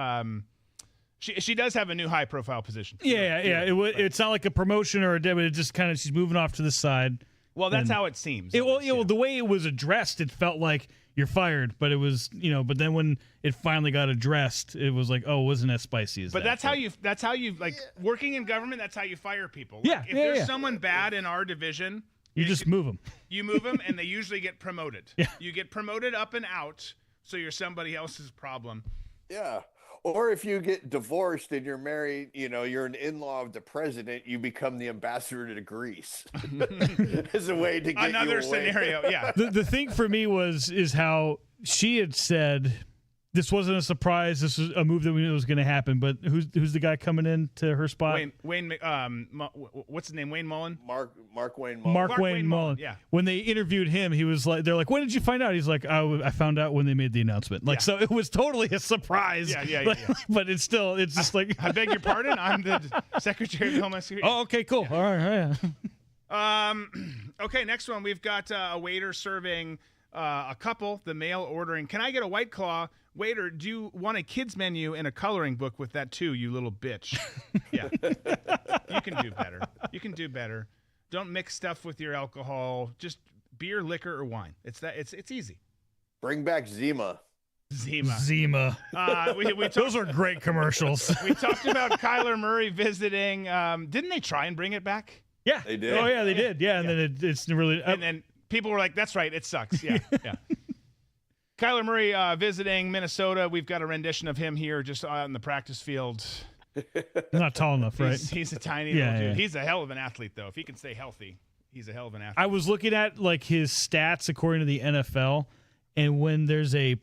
She does have a new high profile position. Yeah. It's not like a promotion or a debit. It just kind of she's moving off to the side. Well, that's how it seems. Well, the way it was addressed, it felt like you're fired, but it was, but then when it finally got addressed, it was like, oh, it wasn't as spicy as that. But that's how you like working in government. That's how you fire people. Yeah. If there's someone bad in our division, you just move them. You move them, and they usually get promoted. Yeah. You get promoted up and out, so you're somebody else's problem. Yeah. Or if you get divorced and you're married, you're an in-law of the president, you become the ambassador to Greece. As a way to get another you away. scenario. Yeah. The thing for me is how she had said this wasn't a surprise. This was a move that we knew was going to happen. But who's the guy coming into her spot? Wayne. What's his name? Wayne Mullen. Mark Wayne Mullen. Mark Wayne Mullen. Yeah. When they interviewed him, he was like, "They're like, when did you find out?" He's like, "I found out when they made the announcement." Like, so it was totally a surprise. Yeah. But it's just like, I beg your pardon. I'm the Secretary of Homeland Security. Oh, okay, cool. All right. Yeah. Okay, next one. We've got a waiter serving a couple. The male ordering, "Can I get a White Claw?" Waiter, "Do you want a kid's menu and a coloring book with that too, you little bitch?" Yeah. You can do better. Don't mix stuff with your alcohol. Just beer, liquor, or wine. It's easy. Bring back Zima. Zima. Those are great commercials. We talked about Kyler Murray visiting. Didn't they try and bring it back? Yeah, They did. Oh yeah, they did. Yeah, and then it's really. And then people were like, "That's right, it sucks." Yeah, yeah. Kyler Murray visiting Minnesota. We've got a rendition of him here, just out in the practice field. Not tall enough, right? He's a tiny little dude. He's a hell of an athlete, though. If he can stay healthy, he's a hell of an athlete. I was looking at like his stats according to the NFL, and when there's a,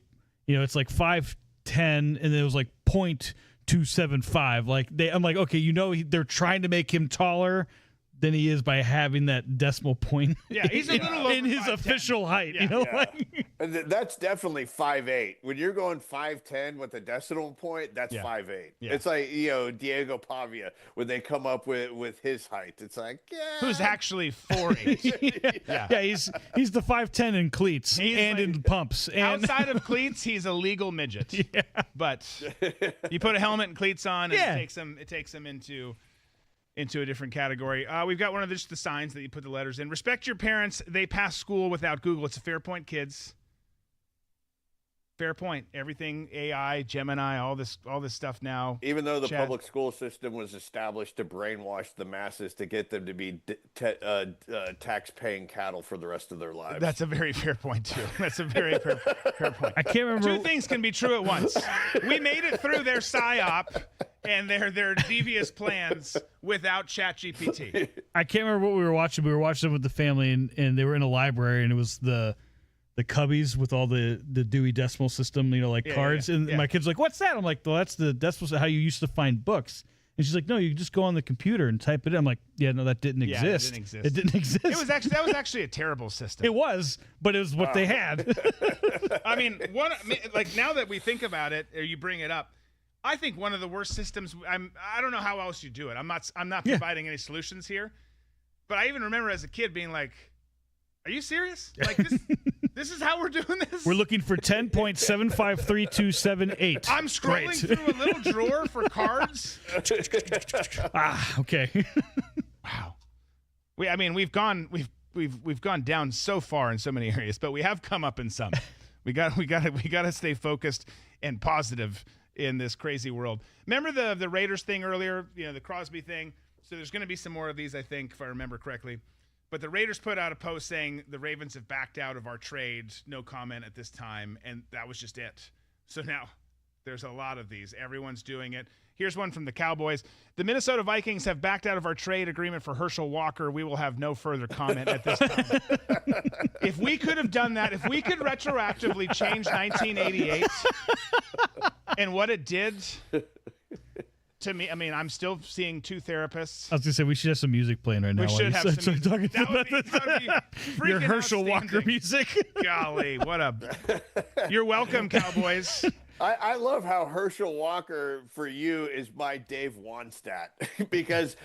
it's like 5'10", and it was like .275. Like I'm like, okay, they're trying to make him taller than he is by having that decimal point. Yeah, he's a little over in his 5'10". official height. Yeah. Like, And that's definitely 5'8". When you're going 5'10" with a decimal point, that's 5'8". Yeah. It's like, Diego Pavia, when they come up with his height. It's like, who's actually 4'8". yeah, he's the 5'10" in cleats and in pumps. And Outside of cleats, he's a legal midget. Yeah. But you put a helmet and cleats on, and it takes him into a different category. We've got one of the signs that you put the letters in. Respect your parents. They pass school without Google. It's a fair point, kids. Fair point. Everything AI, Gemini, all this stuff now. even though the public school system was established to brainwash the masses to get them to be tax-paying cattle for the rest of their lives. That's a very fair point, too. That's a very fair point. I can't remember. Two things can be true at once. We made it through their PSYOP and their devious plans without ChatGPT. I can't remember what we were watching. We were watching them with the family, and they were in a library, and it was the cubbies with all the Dewey Decimal System, cards. Yeah. And my kid's like, "What's that?" I'm like, "Well, that's the decimal, how you used to find books." And she's like, "No, you just go on the computer and type it in." I'm like, "Yeah, no, that didn't exist. It didn't exist. That was actually a terrible system. It was, but it was what they had." I mean, now that we think about it, or you bring it up, I think one of the worst systems. I don't know how else you do it. I'm not providing any solutions here, but I even remember as a kid being like, "Are you serious? Like this? This is how we're doing this? We're looking for 10.753278. I'm scrolling through a little drawer for cards." Okay. Wow. We've gone down so far in so many areas, but we have come up in some. We got to stay focused and positive in this crazy world. Remember the Raiders thing earlier, the Crosby thing? So there's going to be some more of these, I think, if I remember correctly. But the Raiders put out a post saying the Ravens have backed out of our trade, no comment at this time, and that was just it. So now there's a lot of these. Everyone's doing it. Here's one from the Cowboys. The Minnesota Vikings have backed out of our trade agreement for Herschel Walker. We will have no further comment at this time. If we could have done that, if we could retroactively change 1988 and what it did to me, I'm still seeing two therapists. I was going to say, we should have some music playing right now. We should have some music. That would be your Herschel Walker music. Golly, you're welcome, Cowboys. I love how Herschel Walker for you is my Dave Wannstedt because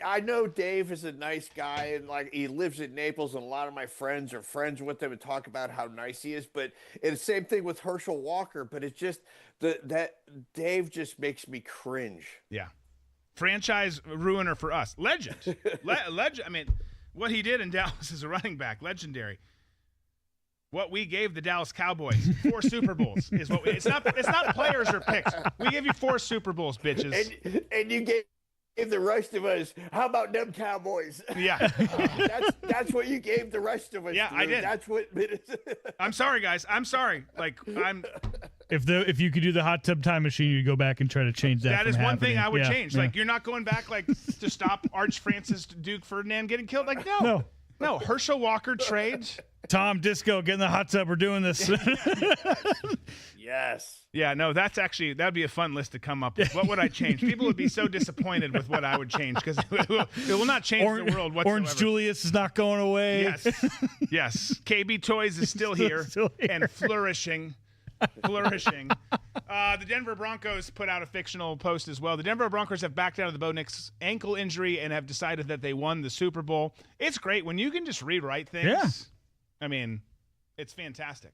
I know Dave is a nice guy and he lives in Naples and a lot of my friends are friends with him and talk about how nice he is. But it's the same thing with Herschel Walker, but it's just that Dave just makes me cringe. Yeah. Franchise ruiner for us. Legend. Legend. What he did in Dallas as a running back, legendary. What we gave the Dallas Cowboys, 4 Super Bowls, is what it's not players or picks. We gave you 4 Super Bowls, bitches. And you gave the rest of us, how about them Cowboys? Yeah. That's what you gave the rest of us. Yeah, Drew. I did. That's what I'm sorry, guys. I'm sorry. If you could do the hot tub time machine, you'd go back and try to change that. That is one thing I would Yeah, change. yeah. You're not going back to stop Arch Francis Duke Ferdinand getting killed. No. Herschel Walker trade. Tom Disco, get in the hot tub. We're doing this. Yes. Yeah, no, that'd be a fun list to come up with. What would I change? People would be so disappointed with what I would change because it will not change the world whatsoever. Orange Julius is not going away. Yes. KB Toys is still here and flourishing. The Denver Broncos put out a fictional post as well. The Denver Broncos have backed out of the Bo Nix ankle injury and have decided that they won the Super Bowl. It's great when you can just rewrite things. Yeah. It's fantastic.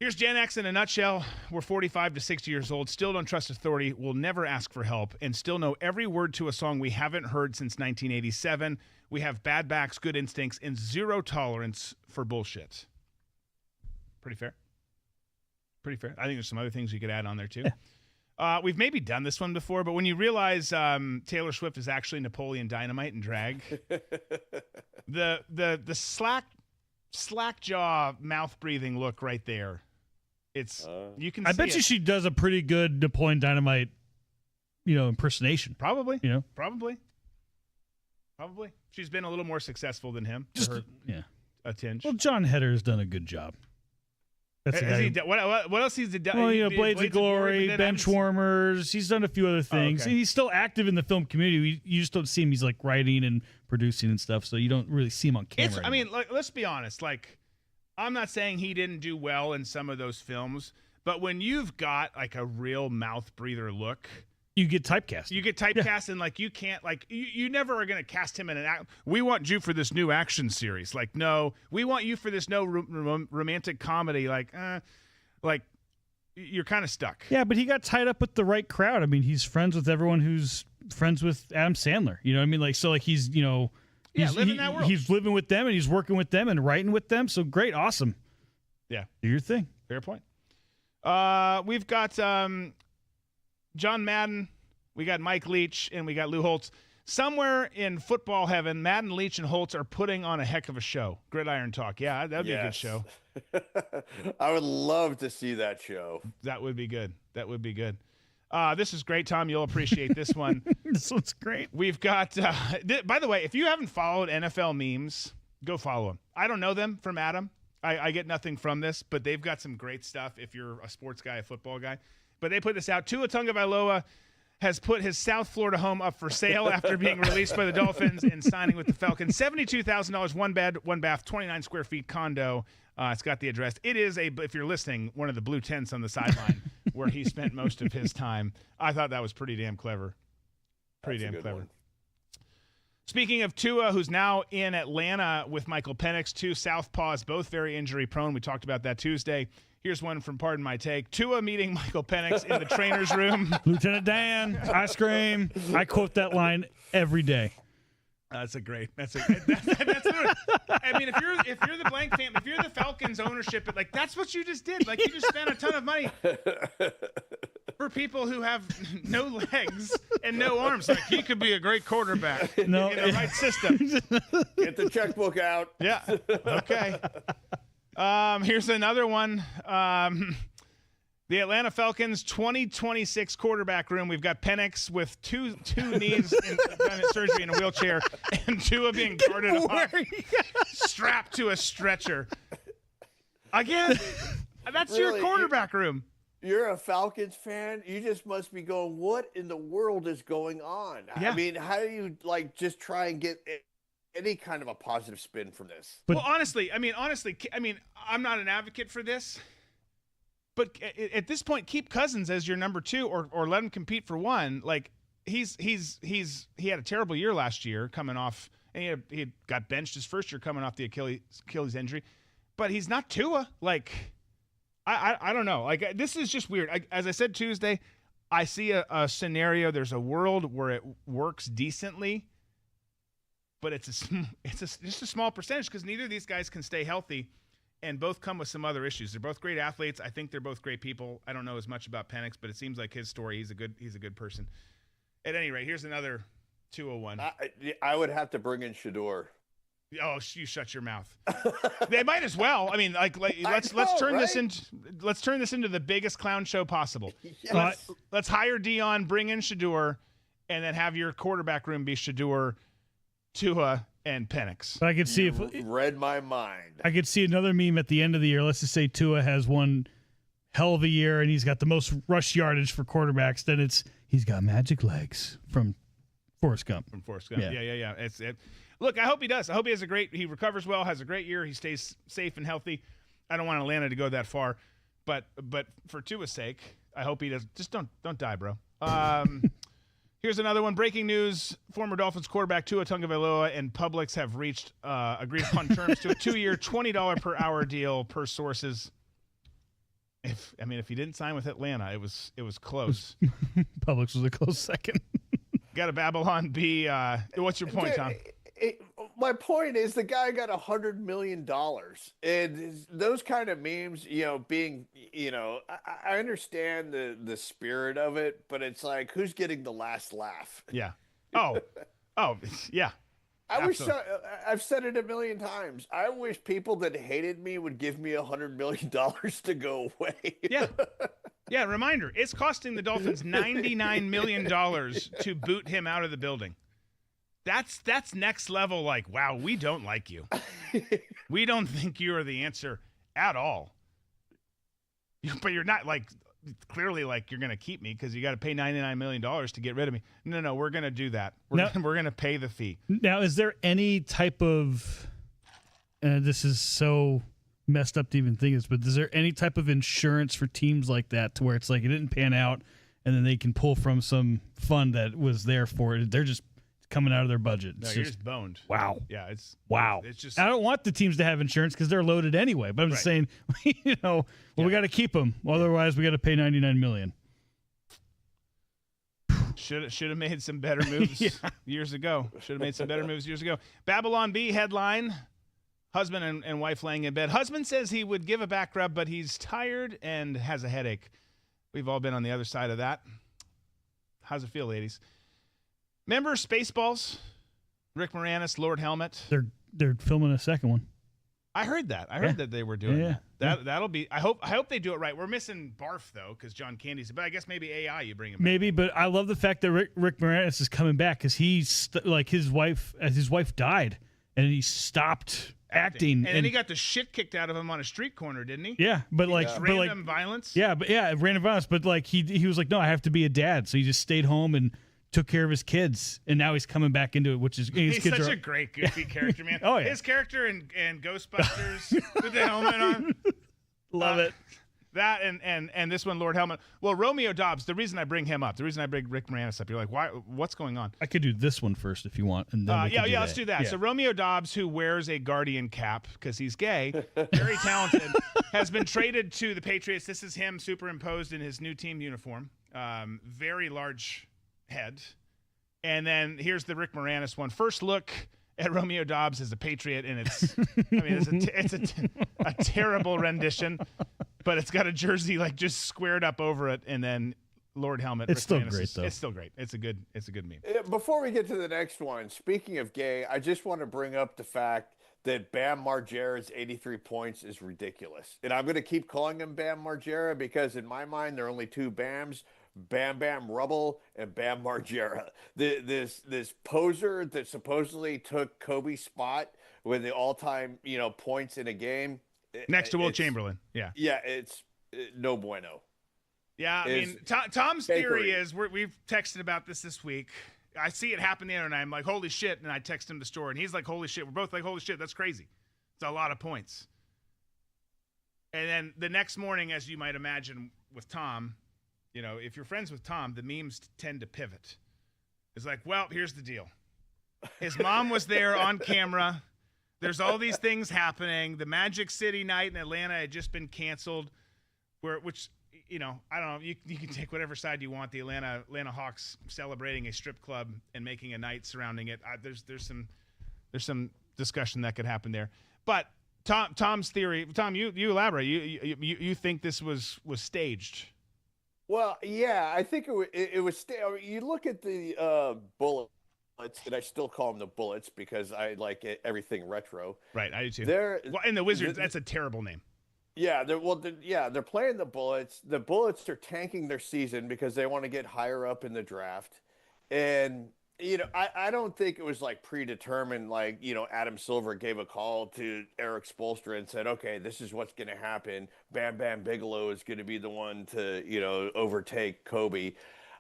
Here's Gen X in a nutshell. We're 45 to 60 years old, still don't trust authority, will never ask for help, and still know every word to a song we haven't heard since 1987. We have bad backs, good instincts, and zero tolerance for bullshit. Pretty fair. Pretty fair. I think there's some other things you could add on there too. We've maybe done this one before, but when you realize Taylor Swift is actually Napoleon Dynamite in drag, the slack jaw mouth breathing look right there, it's you can. I see bet it. you she does a pretty good Napoleon Dynamite, impersonation. Probably. Probably. She's been a little more successful than him. Just to her, a tinge. Well, John Hetter's done a good job. That's the Has guy. he done- what else he's done? Well, He did Blades of Glory, but then Benchwarmers. He's done a few other things. okay. He's still active in the film community. You just don't see him. He's like writing and producing and stuff, so you don't really see him on camera. I mean, like, let's be honest. Like, I'm not saying he didn't do well in some of those films, but when you've got like a real mouth breather look, you get typecast. you get typecast, and like you can't like you never are going to cast him in an act. We want you for this new action series. Like, no, we want you for this no romantic comedy. Like you're kind of stuck. Yeah, but he got tied up with the right crowd. I mean, he's friends with everyone who's friends with Adam Sandler. You know what I mean? Like, so like he's living that world. He's living with them and he's working with them and writing with them. So great, awesome. Yeah, Do your thing. fair point. We've got John Madden, we got Mike Leach, and we got Lou Holtz. Somewhere in football heaven, Madden, Leach, and Holtz are putting on a heck of a show. Gridiron Talk. Yeah, that'd be a good show. I would love to see that show. That would be good. This is great, Tom. You'll appreciate this one. This one's great. We've got, by the way, if you haven't followed NFL memes, go follow them. I don't know them from Adam. I get nothing from this, but they've got some great stuff if you're a sports guy, a football guy. But they put this out. Tua Tagovailoa has put his South Florida home up for sale after being released by the Dolphins and signing with the Falcons. $72,000, one bed, one bath, 29 square feet condo. It's got the address. It is if you're listening, one of the blue tents on the sideline where he spent most of his time. I thought that was pretty damn clever. Pretty damn clever. One. Speaking of Tua, who's now in Atlanta with Michael Penix, two southpaws, both very injury prone. We talked about that Tuesday. Here's one from Pardon My Take. Tua meeting Michael Penix in the trainer's room. Lieutenant Dan, ice cream. I quote that line every day. That's literally, I mean, if you're the blank fam, if you're the Falcons ownership, like that's what you just did. Like you just spent a ton of money for people who have no legs and no arms. Like he could be a great quarterback in the right system. Get the checkbook out. Yeah. Okay. Here's another one. The Atlanta Falcons 2026 quarterback room. We've got Penix with two knees in surgery in a wheelchair, and Tua being guarded up, strapped to a stretcher. Again, that's Really? your quarterback room. You're a Falcons fan. You just must be going, what in the world is going on? Yeah. I mean, how do you just try and get any kind of a positive spin from this? Well, honestly, I'm not an advocate for this. But at this point, keep Cousins as your number two, or let him compete for one. Like he had a terrible year last year, coming off, and he had got benched his first year coming off the Achilles injury. But he's not Tua. Like I don't know. Like this is just weird. As I said Tuesday, I see a scenario. There's a world where it works decently, but it's just a small percentage because neither of these guys can stay healthy. And both come with some other issues. They're both great athletes. I think they're both great people. I don't know as much about Penix, but it seems like his story. He's a good person. At any rate, here's another 201. I would have to bring in Shador. Oh, you shut your mouth. They might as well. I mean, let's turn this into the biggest clown show possible. Yes. Let's hire Dion, bring in Shador, and then have your quarterback room be Shador, Tua, and Penix. But I could see Read my mind. I could see another meme at the end of the year. Let's just say Tua has one hell of a year and he's got the most rush yardage for quarterbacks. Then he's got magic legs from Forrest Gump. Yeah. Look, I hope he does. I hope he recovers well, has a great year. He stays safe and healthy. I don't want Atlanta to go that far, but for Tua's sake, I hope he does. Just don't die, bro. Here's another one. Breaking news. Former Dolphins quarterback Tua Tagovailoa and Publix have reached agreed upon terms to a 2-year, $20 per hour deal per sources. If he didn't sign with Atlanta, it was close. Publix was a close second. Got a Babylon B. What's your point, Tom? my point is the guy got $100 million, and those kind of memes, being, I understand the spirit of it, but it's like, who's getting the last laugh? Yeah. Oh, yeah. I've said it a million times. I wish people that hated me would give me $100 million to go away. Yeah. Yeah. Reminder: it's costing the Dolphins $99 million to boot him out of the building. That's next level. Like, wow, we don't like you. We don't think you are the answer at all. But you're not clearly you're going to keep me because you got to pay $99 million to get rid of me. No, we're going to do that. We're going to pay the fee. Now, is there any type of, this is so messed up to even think this, but is there any type of insurance for teams like that to where it's like it didn't pan out and then they can pull from some fund that was there for it? They're just coming out of their budget. No, you're just boned. Wow. Yeah, it's just. I don't want the teams to have insurance because they're loaded anyway. But I'm just saying, we got to keep them. Otherwise, we got to pay $99 million. Should have made some better moves years ago. Should have made some better moves years ago. Babylon Bee headline: husband and wife laying in bed. Husband says he would give a back rub, but he's tired and has a headache. We've all been on the other side of that. How's it feel, ladies? Remember Spaceballs? Rick Moranis, Lord Helmet. They're filming a second one. I heard that. I heard that they were doing that. That'll be. I hope they do it right. We're missing Barf though, because John Candy's. But I guess maybe AI. You bring him. Maybe, but I love the fact that Rick Moranis is coming back because he's his wife died and he stopped acting. And then he got the shit kicked out of him on a street corner, didn't he? Yeah, but random violence. Yeah, random violence. But he was like, no, I have to be a dad, so he just stayed home and took care of his kids, and now he's coming back into it, which is he's such a great goofy character, man. Oh yeah, his character in Ghostbusters with the helmet on, love it. That and this one, Lord Helmet. Well, Romeo Dobbs. The reason I bring him up, the reason I bring Rick Moranis up, you're like, why? What's going on? I could do this one first if you want, and then let's do that. Yeah. So Romeo Dobbs, who wears a Guardian cap because he's gay, very talented, has been traded to the Patriots. This is him superimposed in his new team uniform. Very large head. And then here's the Rick Moranis one. First look at Romeo Dobbs as a Patriot, and it's a terrible rendition, but it's got a jersey just squared up over it, and then Lord Helmet. It's Rick still Moranis great though. It's still great. It's a good meme. Before we get to the next one, speaking of gay, I just want to bring up the fact that Bam Margera's 83 points is ridiculous. And I'm going to keep calling him Bam Margera because in my mind, there are only two Bams, Bam Bam Rubble and Bam Margera. This poser that supposedly took Kobe's spot with the all-time, points in a game. Next to Will Chamberlain. Yeah. Yeah, it's no bueno. Yeah, I mean, Tom's theory is, we've texted about this week. I see it happen there, and I'm like, holy shit, and I text him the story, and he's like, holy shit. We're both like, holy shit, that's crazy. It's a lot of points. And then the next morning, as you might imagine with Tom, if you're friends with Tom, the memes tend to pivot. It's like, well, here's the deal. His mom was there on camera. There's all these things happening. The Magic City night in Atlanta had just been canceled, which I don't know. You can take whatever side you want. The Atlanta Hawks celebrating a strip club and making a night surrounding it. There's some discussion that could happen there. But Tom's theory. Tom, you elaborate. You think this was staged? Well, yeah, I think it was. You look at the bullets, and I still call them the Bullets because I like everything retro. Right, I do too. And the Wizards. That's a terrible name. Yeah, they're playing the Bullets. The Bullets are tanking their season because they want to get higher up in the draft. And, I don't think it was predetermined, Adam Silver gave a call to Eric Spoelstra and said, okay, this is what's going to happen. Bam Bam Bigelow is going to be the one to, overtake Kobe.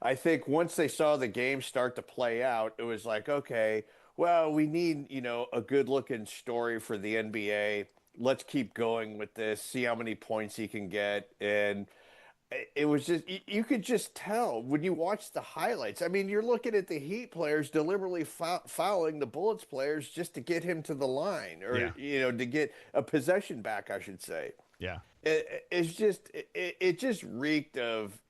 I think once they saw the game start to play out, it was like, okay, well, we need, a good looking story for the NBA. Let's keep going with this, see how many points he can get. And it was just, you could just tell when you watch the highlights. I mean, you're looking at the Heat players deliberately fouling the Bullets players just to get him to the line or, to get a possession back, I should say. Yeah. It just reeked of,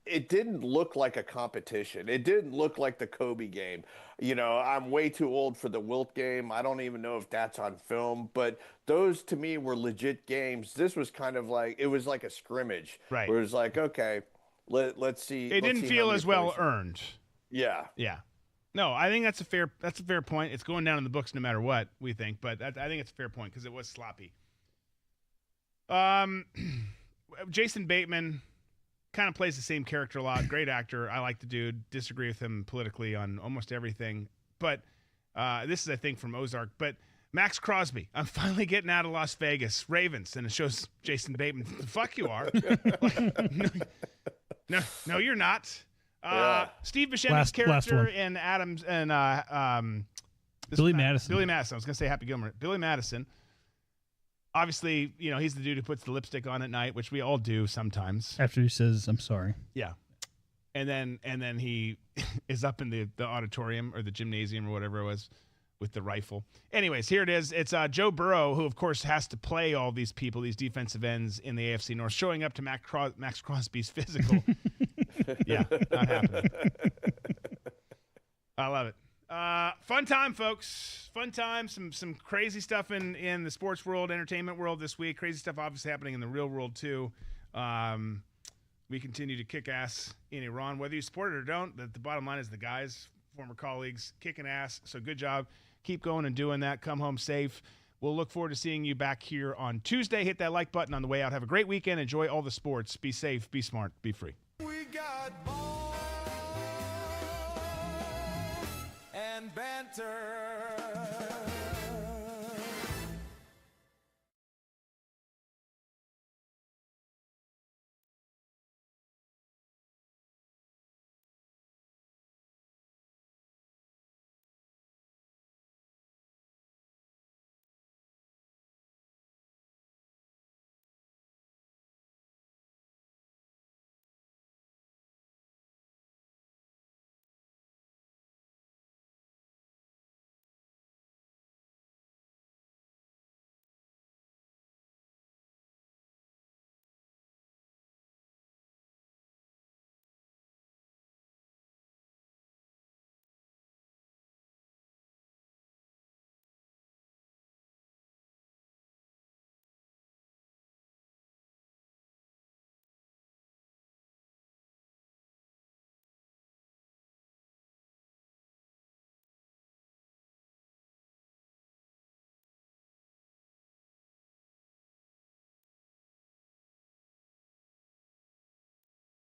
it didn't look like a competition. It didn't look like the Kobe game. I'm way too old for the Wilt game. I don't even know if that's on film, but those to me were legit games. This was kind of like, it was like a scrimmage. Right. Where it was like, okay, let's see. It didn't feel as well earned. Yeah. Yeah. No, I think that's a fair point. It's going down in the books no matter what we think, but I think it's a fair point because it was sloppy. Jason Bateman kind of plays the same character a lot. Great actor. I like the dude. Disagree with him politically on almost everything. But this is, I think, from Ozark. But Maxx Crosby, I'm finally getting out of Las Vegas. Ravens. And it shows Jason Bateman. The fuck you are. No, you're not. Steve Buscemi's character and Adams and Billy Madison. Billy Madison. I was going to say Happy Gilmore. Billy Madison. Obviously, he's the dude who puts the lipstick on at night, which we all do sometimes. After he says, "I'm sorry." Yeah. And then he is up in the auditorium or the gymnasium or whatever it was with the rifle. Anyways, here it is. It's Joe Burrow, who, of course, has to play all these people, these defensive ends in the AFC North, showing up to Maxx Crosby's physical. Yeah, not happening. I love it. Fun time, folks. Fun time. Some crazy stuff in the sports world, entertainment world this week. Crazy stuff obviously happening in the real world, too. We continue to kick ass in Iran, whether you support it or don't. The bottom line is the guys, former colleagues, kicking ass. So good job. Keep going and doing that. Come home safe. We'll look forward to seeing you back here on Tuesday. Hit that like button on the way out. Have a great weekend. Enjoy all the sports. Be safe. Be smart. Be free. We got ball and banter.